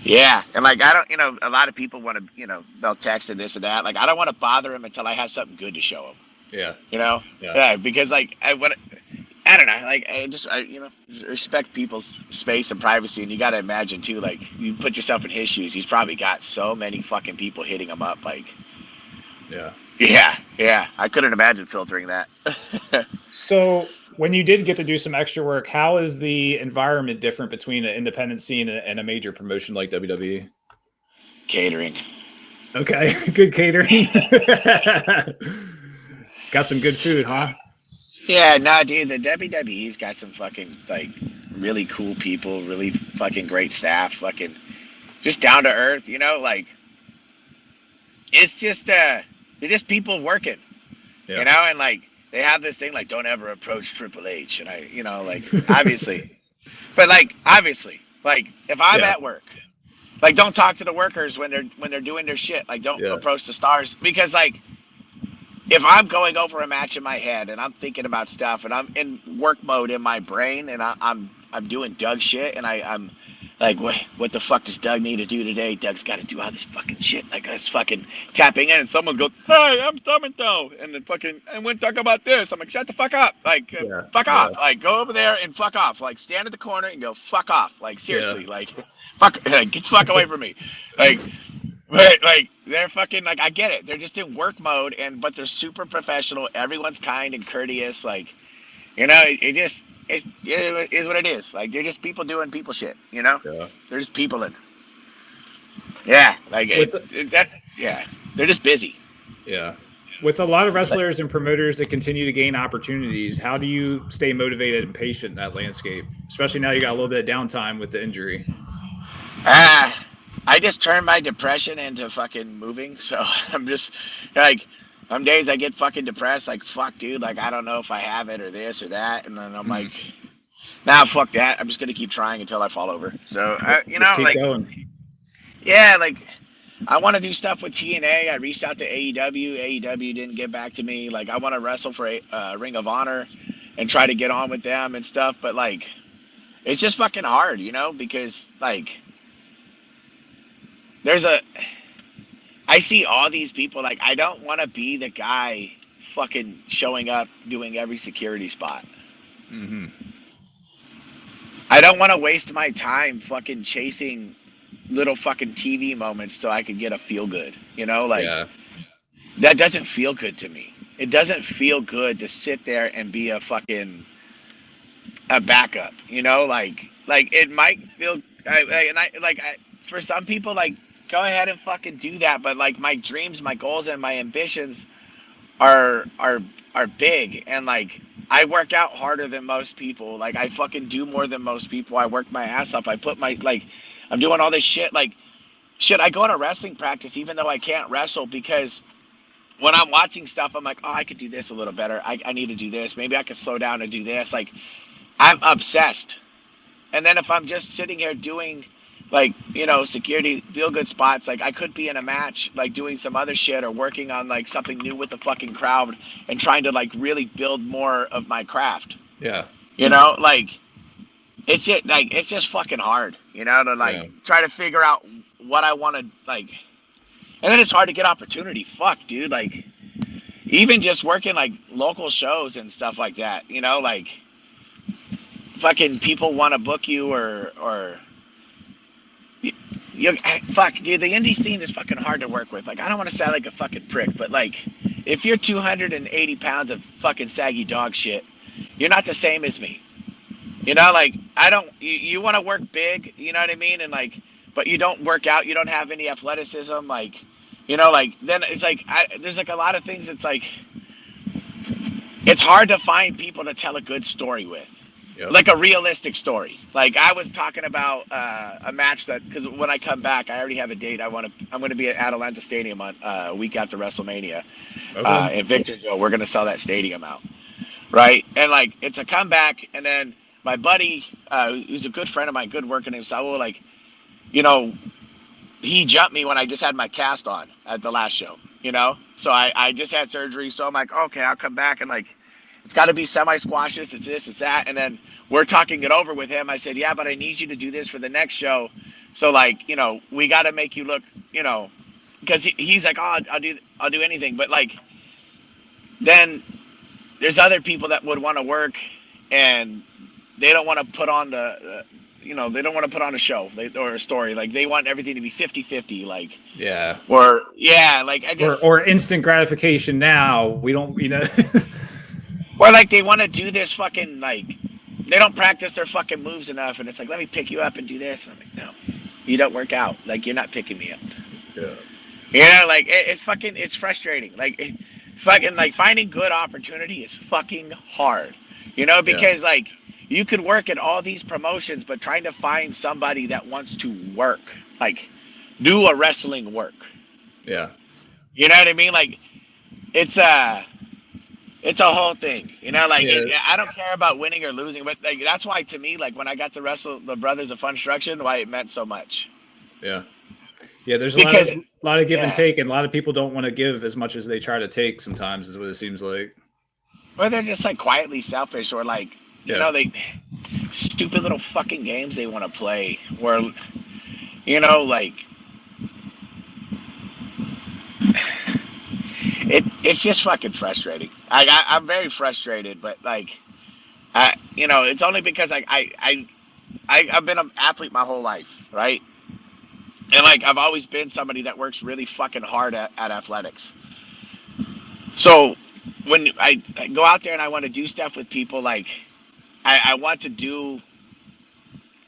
[SPEAKER 3] Yeah, and like I don't, you know, a lot of people want to, you know, they'll text and this and that. Like I don't want to bother him until I have something good to show him.
[SPEAKER 2] Yeah.
[SPEAKER 3] You know? Yeah, because like I don't know, like I you know, respect people's space and privacy, and you got to imagine too, like you put yourself in his shoes, he's probably got so many fucking people hitting him up, like yeah, I couldn't imagine filtering that.
[SPEAKER 2] So when you did get to do some extra work, how is the environment different between an independent scene and a major promotion like WWE?
[SPEAKER 3] Catering.
[SPEAKER 2] Okay, good catering. Got some good food, huh?
[SPEAKER 3] Yeah, nah, dude, the WWE's got some fucking, like, really cool people, really fucking great staff, fucking just down to earth, you know, like, it's just, they're just people working, you know, and, like, they have this thing, like, don't ever approach Triple H, and I, you know, like, obviously, like, if I'm at work, like, don't talk to the workers when they're doing their shit, like, don't approach the stars, because, like, if I'm going over a match in my head and I'm thinking about stuff and I'm in work mode in my brain and I'm doing Doug shit and I'm like, what the fuck does Doug need to do today? Doug's got to do all this fucking shit. Like, us fucking tapping in and someone's going, hey, I'm so and then fucking, and we're talking about this. I'm like, shut the fuck up. Like, fuck off. Like, go over there and fuck off. Like, stand in the corner and go, fuck off. Like, seriously, like, fuck, get the fuck away from me. Like, but like they're fucking like I get it. They're just in work mode but they're super professional. Everyone's kind and courteous. Like, you know, it is what it is. Like they're just people doing people shit. You know, they're just people in. Yeah, like they're just busy.
[SPEAKER 2] Yeah. With a lot of wrestlers and promoters that continue to gain opportunities, how do you stay motivated and patient in that landscape? Especially now you got a little bit of downtime with the injury.
[SPEAKER 3] I just turned my depression into fucking moving. So I'm just like, Some days I get fucking depressed, like, fuck, dude, like, I don't know if I have it or this or that. And then I'm like, nah, fuck that. I'm just going to keep trying until I fall over. So,
[SPEAKER 2] Keep going.
[SPEAKER 3] Yeah, like, I want to do stuff with TNA. I reached out to AEW. AEW didn't get back to me. Like, I want to wrestle for Ring of Honor and try to get on with them and stuff. But, like, it's just fucking hard, because, like, I see all these people, like, I don't want to be the guy fucking showing up doing every security spot.
[SPEAKER 2] Mm-hmm.
[SPEAKER 3] I don't want to waste my time fucking chasing little fucking TV moments so I could get a feel good, that doesn't feel good to me. It doesn't feel good to sit there and be a backup, like it might feel, for some people, like, go ahead and fucking do that. But like my dreams, my goals, and my ambitions are big, and like I work out harder than most people. Like I fucking do more than most people. I work my ass off. I put I'm doing all this shit. Like shit, I go to wrestling practice even though I can't wrestle, because when I'm watching stuff, I'm like, oh, I could do this a little better. I need to do this. Maybe I could slow down and do this. Like I'm obsessed. And then if I'm just sitting here doing security feel good spots, like I could be in a match, like doing some other shit or working on like something new with the fucking crowd and trying to like really build more of my craft.
[SPEAKER 2] Yeah.
[SPEAKER 3] It's just fucking hard, to try to figure out what I want to and then it's hard to get opportunity. Fuck, dude. Like even just working like local shows and stuff like that, fucking people want to book you or fuck, dude, the indie scene is fucking hard to work with. Like, I don't want to sound like a fucking prick, but like, if you're 280 pounds of fucking saggy dog shit, you're not the same as me. Like, you want to work big, you know what I mean? And like, but you don't work out, you don't have any athleticism, then it's like, there's like a lot of things. It's like, it's hard to find people to tell a good story with. Yep. Like a realistic story. Like I was talking about a match because when I come back, I already have a date. I'm going to be at Atlanta Stadium on a week after WrestleMania. Okay. In Victorville, we're going to sell that stadium out, right? And like it's a comeback, and then my buddy, who's a good friend of mine, good working named Saul, like, he jumped me when I just had my cast on at the last show, So I just had surgery, so I'm like, okay, I'll come back, and like, it's got to be semi-squashes, it's this, it's that. And then we're talking it over with him. I said, yeah, but I need you to do this for the next show. So like, we got to make you look, because he's like, oh, I'll do anything. But like, then there's other people that would want to work, and they don't want to put on they don't want to put on a show or a story. Like they want everything to be 50-50. Like,
[SPEAKER 2] yeah.
[SPEAKER 3] Or yeah, like I just,
[SPEAKER 2] or instant gratification. Now we don't,
[SPEAKER 3] Or like they want to do this fucking like they don't practice their fucking moves enough, and it's like, let me pick you up and do this. And I'm like, no, you don't work out. Like you're not picking me up. Yeah. Like it's frustrating. Like fucking like finding good opportunity is fucking hard. Because like you could work at all these promotions, but trying to find somebody that wants to work, like do a wrestling work.
[SPEAKER 2] Yeah.
[SPEAKER 3] You know what I mean? Like it's a whole thing, I don't care about winning or losing, but like that's why to me, like when I got to wrestle the Brothers of Funstruction, why it meant so much.
[SPEAKER 2] Yeah. Yeah, there's a lot of give and take, and a lot of people don't want to give as much as they try to take sometimes, is what it seems like.
[SPEAKER 3] Or they're just like quietly selfish, or like, they stupid little fucking games they want to play, where, like, it's just fucking frustrating. I'm very frustrated, but like, it's only because I've been an athlete my whole life, right? And like I've always been somebody that works really fucking hard at athletics. So when I go out there and I want to do stuff with people, like I want to do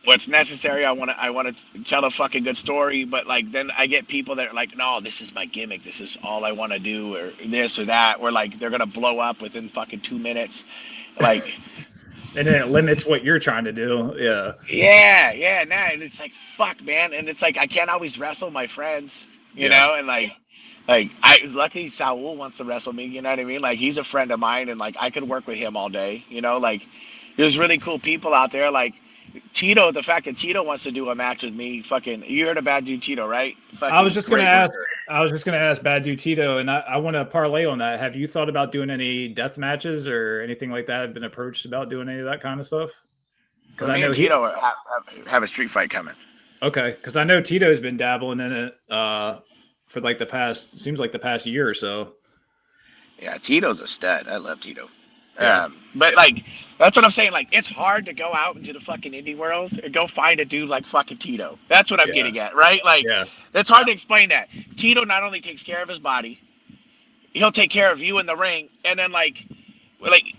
[SPEAKER 3] what's necessary. I want to tell a fucking good story, but like then I get people that are like, no, this is my gimmick. This is all I want to do, or this or that. Or like they're gonna blow up within fucking 2 minutes, like.
[SPEAKER 2] And then it limits what you're trying to do. Yeah.
[SPEAKER 3] And it's like, fuck, man. And it's like I can't always wrestle my friends, you know, and like Like, I was lucky Saul wants to wrestle me, you know what I mean? Like, he's a friend of mine, and like I could work with him all day, you know. Like, there's really cool people out there. Like Tito, the fact that Tito wants to do a match with me, fucking, you heard of Bad Dude Tito, right? Fucking
[SPEAKER 2] I was just gonna ask.
[SPEAKER 3] worker.
[SPEAKER 2] I was just gonna ask Bad Dude Tito, and I want to parlay on that. Have you thought about doing any death matches or anything like that? Have been approached about doing any of that kind of stuff? Because I
[SPEAKER 3] Me
[SPEAKER 2] know
[SPEAKER 3] and Tito have a street fight coming.
[SPEAKER 2] Okay, because I know Tito's been dabbling in it for like the past year or so.
[SPEAKER 3] Yeah, Tito's a stud. I love Tito.
[SPEAKER 2] Yeah.
[SPEAKER 3] But like, that's what I'm saying. Like, it's hard to go out into the fucking indie world and go find a dude like fucking Tito. That's what I'm getting at, right? Like, that's hard to explain that. Tito not only takes care of his body, he'll take care of you in the ring, and then like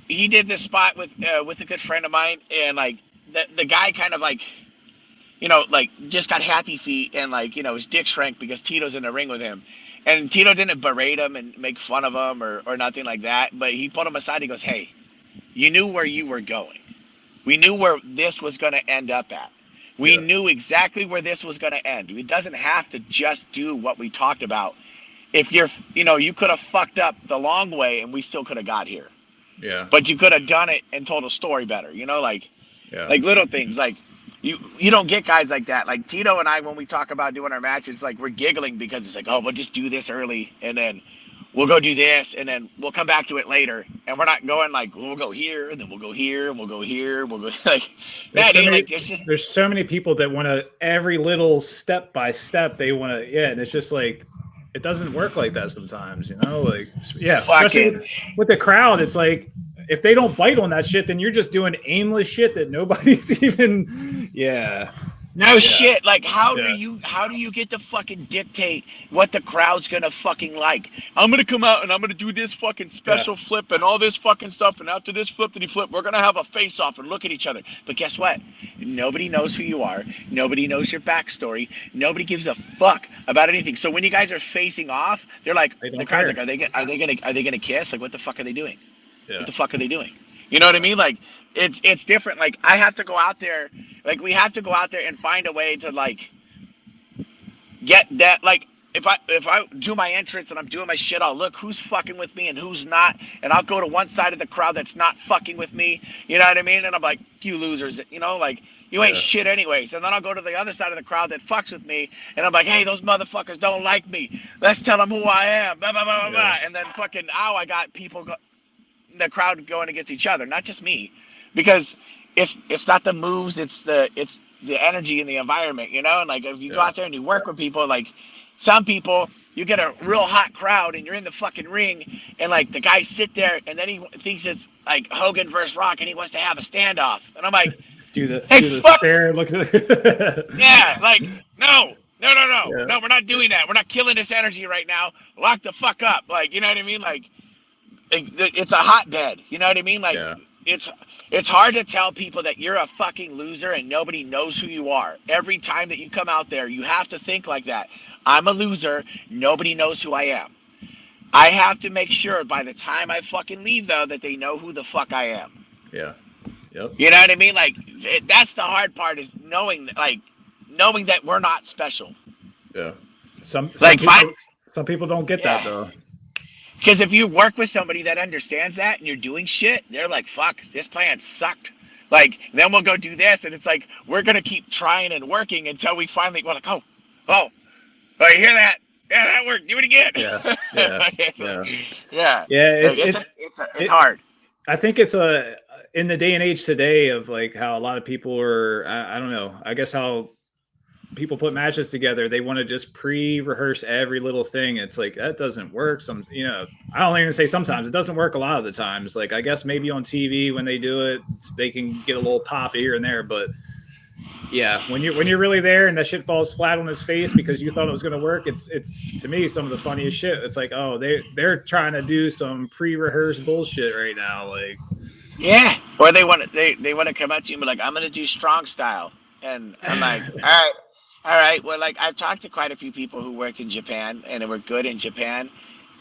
[SPEAKER 3] he did this spot with a good friend of mine, and like the guy kind of like, you know, like just got happy feet, and like, you know, his dick shrank because Tito's in the ring with him. And Tito didn't berate him and make fun of him or nothing like that, but he pulled him aside. He goes, "Hey, you knew where you were going. We knew where this was going to end up at. We knew exactly where this was going to end. It doesn't have to just do what we talked about. If you're, you know, you could have fucked up the long way and we still could have got here.
[SPEAKER 2] Yeah.
[SPEAKER 3] But you could have done it and told a story better, you know, like little things like." You don't get guys like that. Like Tito and I, when we talk about doing our matches, like we're giggling because it's like, oh, we'll just do this early and then we'll go do this and then we'll come back to it later. And we're not going like, we'll go here and then we'll go here and we'll go here. We'll go like that. Like, it's just,
[SPEAKER 2] there's so many people that want to every little step by step they want to. Yeah, and it's just like it doesn't work like that sometimes. You know, like especially with the crowd, it's like. If they don't bite on that shit, then you're just doing aimless shit that nobody's even.
[SPEAKER 3] No shit. Like, how do you get to fucking dictate what the crowd's gonna fucking like? I'm gonna come out and I'm gonna do this fucking special flip and all this fucking stuff, and after this flippity flip, we're gonna have a face off and look at each other. But guess what? Nobody knows who you are. Nobody knows your backstory. Nobody gives a fuck about anything. So when you guys are facing off, they're like, the crowd's like, are they gonna kiss? Like, what the fuck are they doing?
[SPEAKER 2] Yeah.
[SPEAKER 3] What the fuck are they doing? You know what I mean? Like, it's different. Like, I have to go out there. Like, we have to go out there and find a way to like get that. Like, if I do my entrance and I'm doing my shit, I'll look who's fucking with me and who's not, and I'll go to one side of the crowd that's not fucking with me. You know what I mean? And I'm like, you losers. You know, like, you ain't shit anyways. And then I'll go to the other side of the crowd that fucks with me, and I'm like, hey, those motherfuckers don't like me. Let's tell them who I am. Blah blah blah blah blah. And then fucking I got people the crowd going against each other, not just me, because it's not the moves, it's the energy in the environment, you know. And like, if you go out there and you work with people, like some people, you get a real hot crowd and you're in the fucking ring, and like the guys sit there and then he thinks it's like Hogan versus Rock and he wants to have a standoff, and I'm like,
[SPEAKER 2] do the
[SPEAKER 3] fuck.
[SPEAKER 2] stare, look at
[SPEAKER 3] yeah, like no, we're not doing that. We're not killing this energy right now. Lock the fuck up. Like, you know what I mean? Like, it's a hotbed, you know what I mean? Like, it's hard to tell people that you're a fucking loser and nobody knows who you are. Every time that you come out there, you have to think like that. I'm a loser. Nobody knows who I am. I have to make sure by the time I fucking leave, though, that they know who the fuck I am.
[SPEAKER 2] Yeah. Yep.
[SPEAKER 3] You know what I mean? Like, that's the hard part, is knowing that we're not special.
[SPEAKER 2] Yeah. Some people don't get that, though.
[SPEAKER 3] Because if you work with somebody that understands that and you're doing shit, they're like, fuck, this plan sucked. Like, then we'll go do this. And it's like, we're going to keep trying and working until we finally, we're like, oh, you hear that? Yeah, that worked. Do it again. Yeah. It's hard.
[SPEAKER 2] I think it's in the day and age today of like how a lot of people are, I don't know, I guess how people put matches together, they want to just pre-rehearse every little thing. It's like, that doesn't work. I don't even say sometimes, it doesn't work a lot of the times. Like, I guess maybe on TV when they do it, they can get a little pop here and there, but yeah, when you're really there and that shit falls flat on his face because you thought it was going to work, it's to me some of the funniest shit. It's like, oh, they're trying to do some pre-rehearsed bullshit right now, like,
[SPEAKER 3] yeah, or they want to come at you and be like, I'm going to do strong style, and I'm like, all right. Well, like, I've talked to quite a few people who worked in Japan and were good in Japan,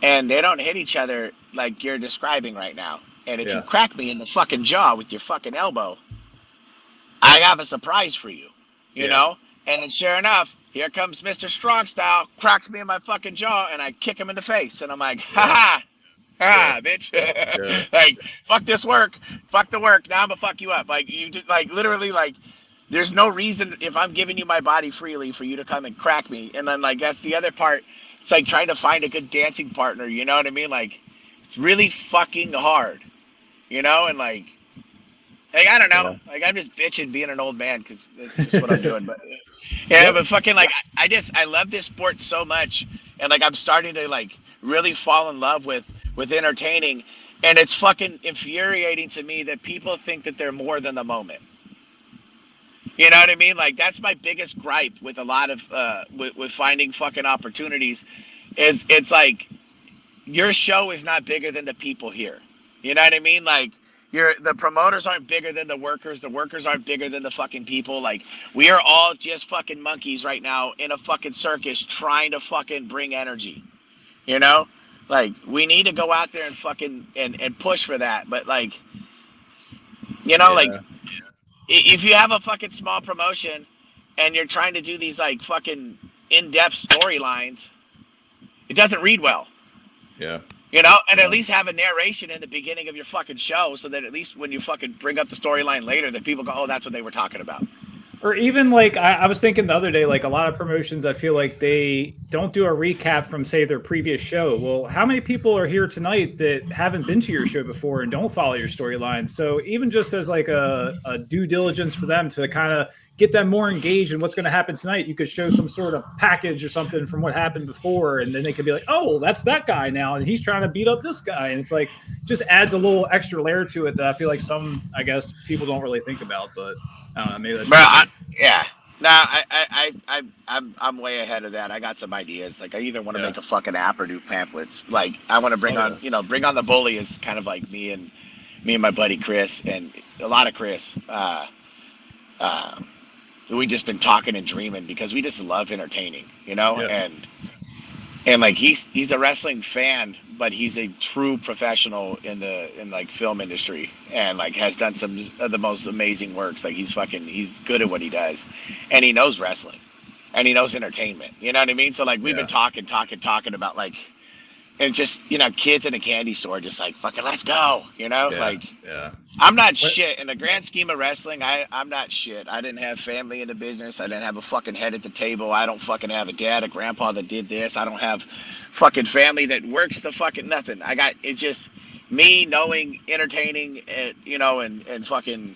[SPEAKER 3] and they don't hit each other like you're describing right now. And if you crack me in the fucking jaw with your fucking elbow, I have a surprise for you, you know? And then sure enough, here comes Mr. Strong Style, cracks me in my fucking jaw, and I kick him in the face. And I'm like, ha ha, bitch. Like, fuck this work. Fuck the work. Now I'm gonna fuck you up. Like, you just, like, literally, like, there's no reason if I'm giving you my body freely for you to come and crack me. And then, like, that's the other part. It's like trying to find a good dancing partner. You know what I mean? Like, it's really fucking hard. You know? And, like, I don't know. Like, I'm just bitching being an old man because that's just what I'm doing. But but fucking, like, I love this sport so much, and like I'm starting to like really fall in love with entertaining, and it's fucking infuriating to me that people think that they're more than the moment. You know what I mean? Like, that's my biggest gripe with a lot of with finding fucking opportunities, is it's like your show is not bigger than the people here. You know what I mean? Like, the promoters aren't bigger than the workers aren't bigger than the fucking people. Like, we are all just fucking monkeys right now in a fucking circus trying to fucking bring energy. You know? Like, we need to go out there and fucking and push for that. But like, you know, like, if you have a fucking small promotion and you're trying to do these like fucking in-depth storylines, it doesn't read well.
[SPEAKER 4] Yeah.
[SPEAKER 3] You know, and at least have a narration in the beginning of your fucking show, so that at least when you fucking bring up the storyline later, that people go, oh, that's what they were talking about.
[SPEAKER 2] Or even like, I was thinking the other day, like a lot of promotions, I feel like they don't do a recap from, say, their previous show. Well, how many people are here tonight that haven't been to your show before and don't follow your storyline? So even just as like a due diligence for them to kind of get them more engaged in what's going to happen tonight, you could show some sort of package or something from what happened before, and then they could be like, oh, that's that guy now, and he's trying to beat up this guy. And it's like, just adds a little extra layer to it that I feel like I guess people don't really think about, but I don't know, maybe that's
[SPEAKER 3] I'm way ahead of that. I got some ideas. Like, I either want to make a fucking app or do pamphlets. Like, I want to bring on the bully is kind of like me and my buddy Chris, and a lot of Chris. We just been talking and dreaming because we just love entertaining, you know, and like he's a wrestling fan, but he's a true professional in like film industry, and like has done some of the most amazing works. Like, he's good at what he does, and he knows wrestling, and he knows entertainment. You know what I mean? So like we've been talking about like, and just, you know, kids in a candy store just like, fucking let's go, you know? I'm not shit in the grand scheme of wrestling. I'm not shit. I didn't have family in the business. I didn't have a fucking head at the table. I don't fucking have a dad, a grandpa that did this. I don't have fucking family that works the fucking nothing. It's just me knowing entertaining, you know, and fucking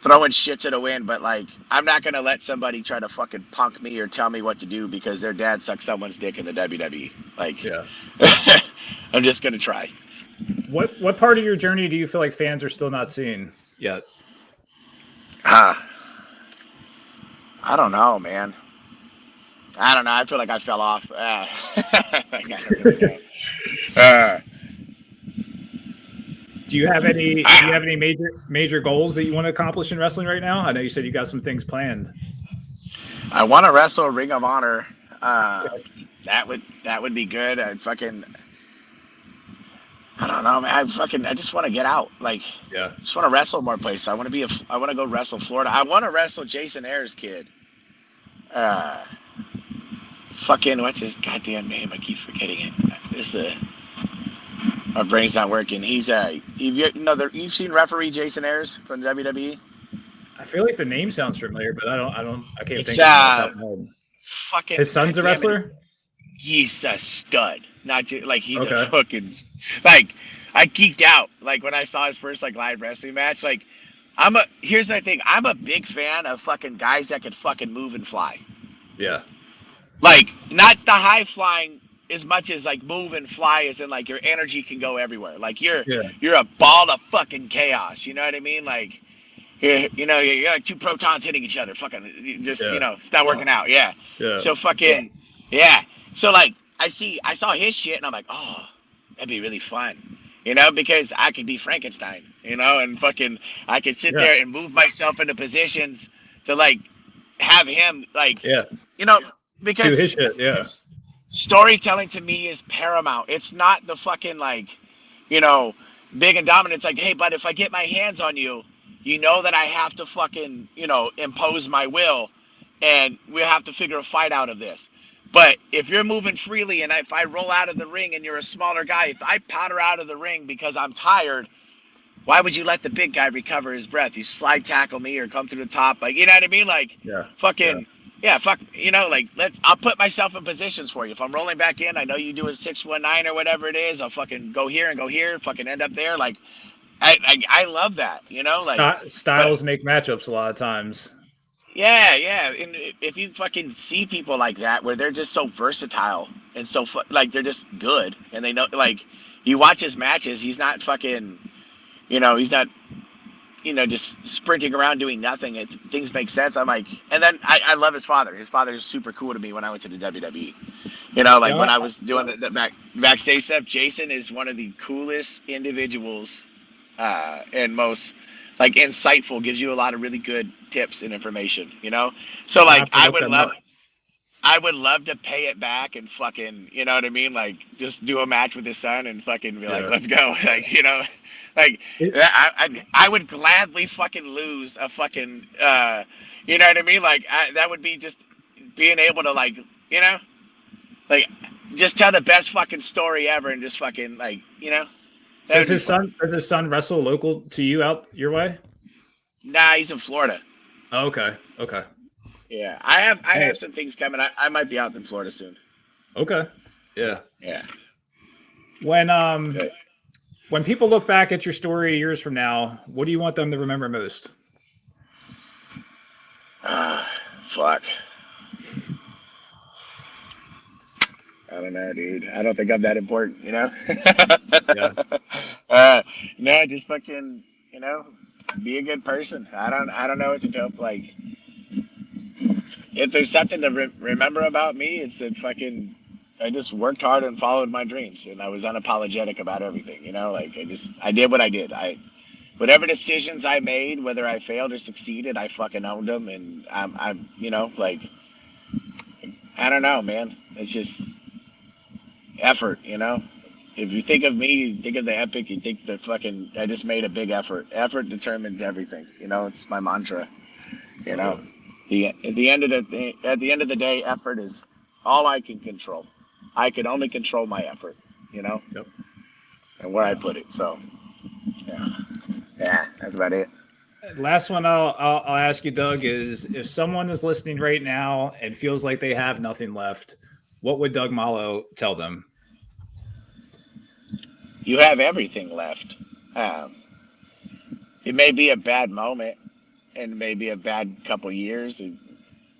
[SPEAKER 3] throwing shit to the wind. But like, I'm not going to let somebody try to fucking punk me or tell me what to do because their dad sucked someone's dick in the WWE. Like, I'm just going to try.
[SPEAKER 2] What part of your journey do you feel like fans are still not seeing yet?
[SPEAKER 3] I don't know, man. I don't know. I feel like I fell off.
[SPEAKER 2] Do you have any major goals that you want to accomplish in wrestling right now? I know you said you got some things planned.
[SPEAKER 3] I want to wrestle Ring of Honor. That would be good. I don't know, man. I just want to get out. Like, just want to wrestle more places. I want to go wrestle Florida. I want to wrestle Jason Ayers' kid. What's his goddamn name? I keep forgetting it. My brain's not working. He's you've seen referee Jason Ayers from the WWE?
[SPEAKER 2] I feel like the name sounds familiar, but I can't think of it. Fucking his son's a wrestler?
[SPEAKER 3] He's a stud. Not just like he's a fucking, like, I geeked out like when I saw his first like live wrestling match. Like, here's the thing, I'm a big fan of fucking guys that can fucking move and fly.
[SPEAKER 4] Yeah.
[SPEAKER 3] Like, not the high flying as much as like move and fly, as in like your energy can go everywhere. Like, you're a ball of fucking chaos. You know what I mean? Like, you're like two protons hitting each other. Fucking just it's not working out. Yeah. So fucking So like, I saw his shit and I'm like, oh, that'd be really fun, you know, because I could be Frankenstein, you know, and fucking I could sit there and move myself into positions to like have him like, you know, because
[SPEAKER 2] do his shit,
[SPEAKER 3] storytelling to me is paramount. It's not the fucking like, you know, big and dominant. It's like, hey, but if I get my hands on you, you know that I have to fucking, you know, impose my will. and we'll have to figure a fight out of this. But if you're moving freely, and if I roll out of the ring and you're a smaller guy, if I powder out of the ring because I'm tired, why would you let the big guy recover his breath? You slide tackle me or come through the top, like, you know what I mean? Like, fuck, like, I'll put myself in positions for you. If I'm rolling back in, I know you do a 619 or whatever it is. I'll fucking go here and go here, fucking end up there. Like, I love that, like
[SPEAKER 2] styles make matchups a lot of times.
[SPEAKER 3] Yeah. And if you fucking see people like that, where they're just so versatile and so like they're just good, and they know, like, you watch his matches, he's not fucking, he's not, just sprinting around doing nothing. Things make sense. I'm like, and then I love his father. His father is super cool to me when I went to the WWE. Like when I was doing the backstage stuff, Jason is one of the coolest individuals and most, like, insightful, gives you a lot of really good tips and information, so like I would love to pay it back and fucking, you know what I mean, like just do a match with his son and fucking be like, let's go, like, like I would gladly fucking lose a fucking you know what I mean, like that would be just being able to, like, like just tell the best fucking story ever and just fucking, like,
[SPEAKER 2] Does his son wrestle local to you out your way?
[SPEAKER 3] Nah, he's in Florida.
[SPEAKER 2] Oh, okay.
[SPEAKER 3] Yeah, I have some things coming. I might be out in Florida soon.
[SPEAKER 2] Okay. Yeah.
[SPEAKER 3] Okay.
[SPEAKER 2] When people look back at your story years from now, what do you want them to remember most?
[SPEAKER 3] Fuck. I don't know, dude. I don't think I'm that important, Yeah. No, just fucking, be a good person. I don't know what to do. Like, if there's something to remember about me, it's that fucking I just worked hard and followed my dreams, and I was unapologetic about everything. Like I did what I did. Whatever decisions I made, whether I failed or succeeded, I fucking owned them, and I'm like, I don't know, man. It's just effort, If you think of me, you think of the epic, you think the fucking, I just made a big effort. Effort determines everything, it's my mantra, At the end of the day, effort is all I can control. I can only control my effort,
[SPEAKER 2] Yep.
[SPEAKER 3] And where I put it. So, yeah, that's about it.
[SPEAKER 2] Last one I'll ask you, Doug, is if someone is listening right now and feels like they have nothing left, what would Doug Malo tell them?
[SPEAKER 3] You have everything left. It may be a bad moment, and maybe a bad couple years. And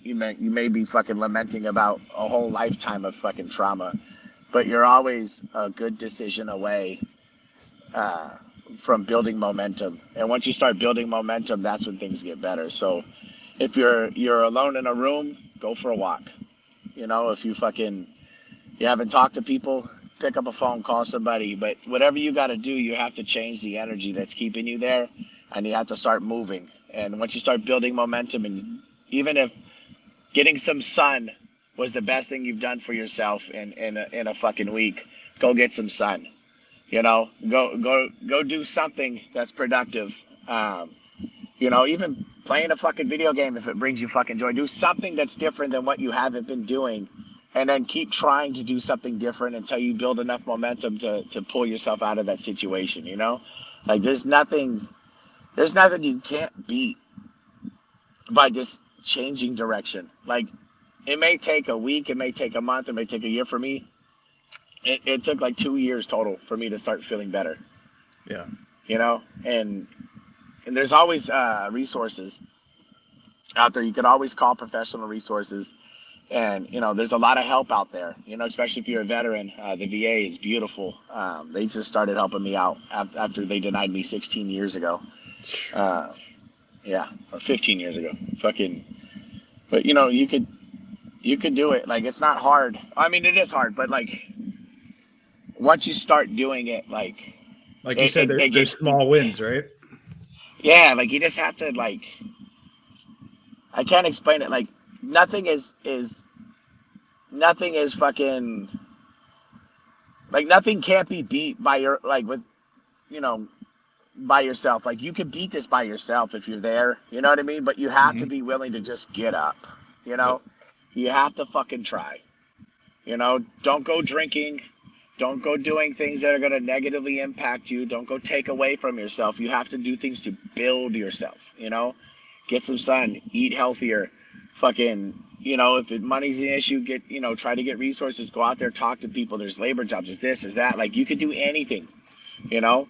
[SPEAKER 3] you may be fucking lamenting about a whole lifetime of fucking trauma, but you're always a good decision away from building momentum. And once you start building momentum, that's when things get better. So if you're alone in a room, go for a walk. If you haven't talked to people, pick up a phone, call somebody. But whatever you got to do, you have to change the energy that's keeping you there, and you have to start moving. And once you start building momentum, and even if getting some sun was the best thing you've done for yourself in a fucking week, go get some sun. Go do something that's productive. Even playing a fucking video game, if it brings you fucking joy, do something that's different than what you haven't been doing, and then keep trying to do something different until you build enough momentum to pull yourself out of that situation. Like there's nothing you can't beat by just changing direction. Like, it may take a week, it may take a month, it may take a year. For me, it took like 2 years total for me to start feeling better.
[SPEAKER 2] Yeah.
[SPEAKER 3] And there's always resources out there. You can always call professional resources, and there's a lot of help out there, especially if you're a veteran. The VA is beautiful. They just started helping me out after they denied me 16 years ago. Or 15 years ago. But you could do it. Like, it's not hard. I mean, it is hard, but like once you start doing it, like
[SPEAKER 2] you said, there's small wins, right?
[SPEAKER 3] Yeah, like you just have to, like, I can't explain it. Like, nothing is fucking, like, nothing can't be beat by your, like, with, by yourself. Like, you can beat this by yourself if you're there, you know what I mean? But you have to be willing to just get up. You know, you have to fucking try. You know, don't go drinking. Don't go doing things that are going to negatively impact you. Don't go take away from yourself. You have to do things to build yourself, you know? Get some sun, eat healthier, fucking, you know, if money's an issue, try to get resources, go out there, talk to people. There's labor jobs, there's this, there's that. Like, you could do anything, you know?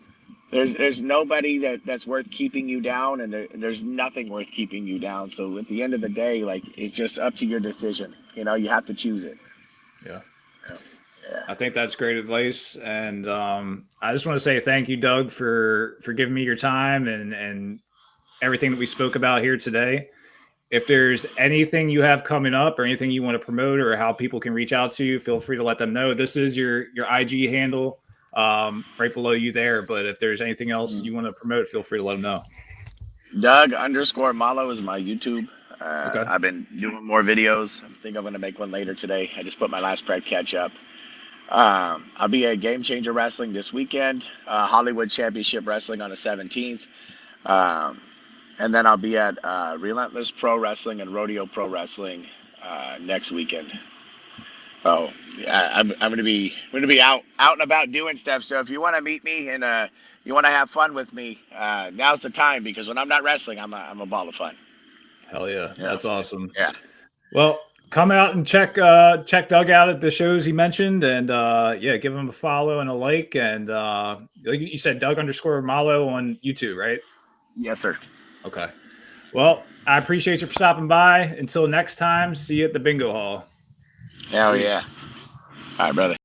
[SPEAKER 3] There's nobody that's worth keeping you down, and there's nothing worth keeping you down. So at the end of the day, like, it's just up to your decision. You know, you have to choose it.
[SPEAKER 2] Yeah. I think that's great advice, and I just want to say thank you, Doug, for giving me your time and everything that we spoke about here today. If there's anything you have coming up or anything you want to promote or how people can reach out to you, feel free to let them know. This is your IG handle right below you there, but if there's anything else you want to promote, feel free to let them know.
[SPEAKER 3] Doug_Malo is my YouTube.
[SPEAKER 2] Okay.
[SPEAKER 3] I've been doing more videos. I think I'm going to make one later today. I just put my last prep catch up. I'll be at Game Changer Wrestling this weekend, Hollywood Championship Wrestling on the 17th. And then I'll be at Relentless Pro Wrestling and Rodeo Pro Wrestling next weekend. Oh, yeah, I'm gonna be out and about doing stuff. So if you want to meet me and you want to have fun with me, now's the time, because when I'm not wrestling, I'm a ball of fun.
[SPEAKER 2] Hell yeah, that's awesome.
[SPEAKER 3] Yeah.
[SPEAKER 2] Well, come out and check Doug out at the shows he mentioned, and give him a follow and a like. And like you said, Doug_Malo on YouTube, right?
[SPEAKER 3] Yes, sir.
[SPEAKER 2] Okay. Well, I appreciate you for stopping by. Until next time, see you at the Bingo Hall.
[SPEAKER 3] Hell yeah. All right, brother.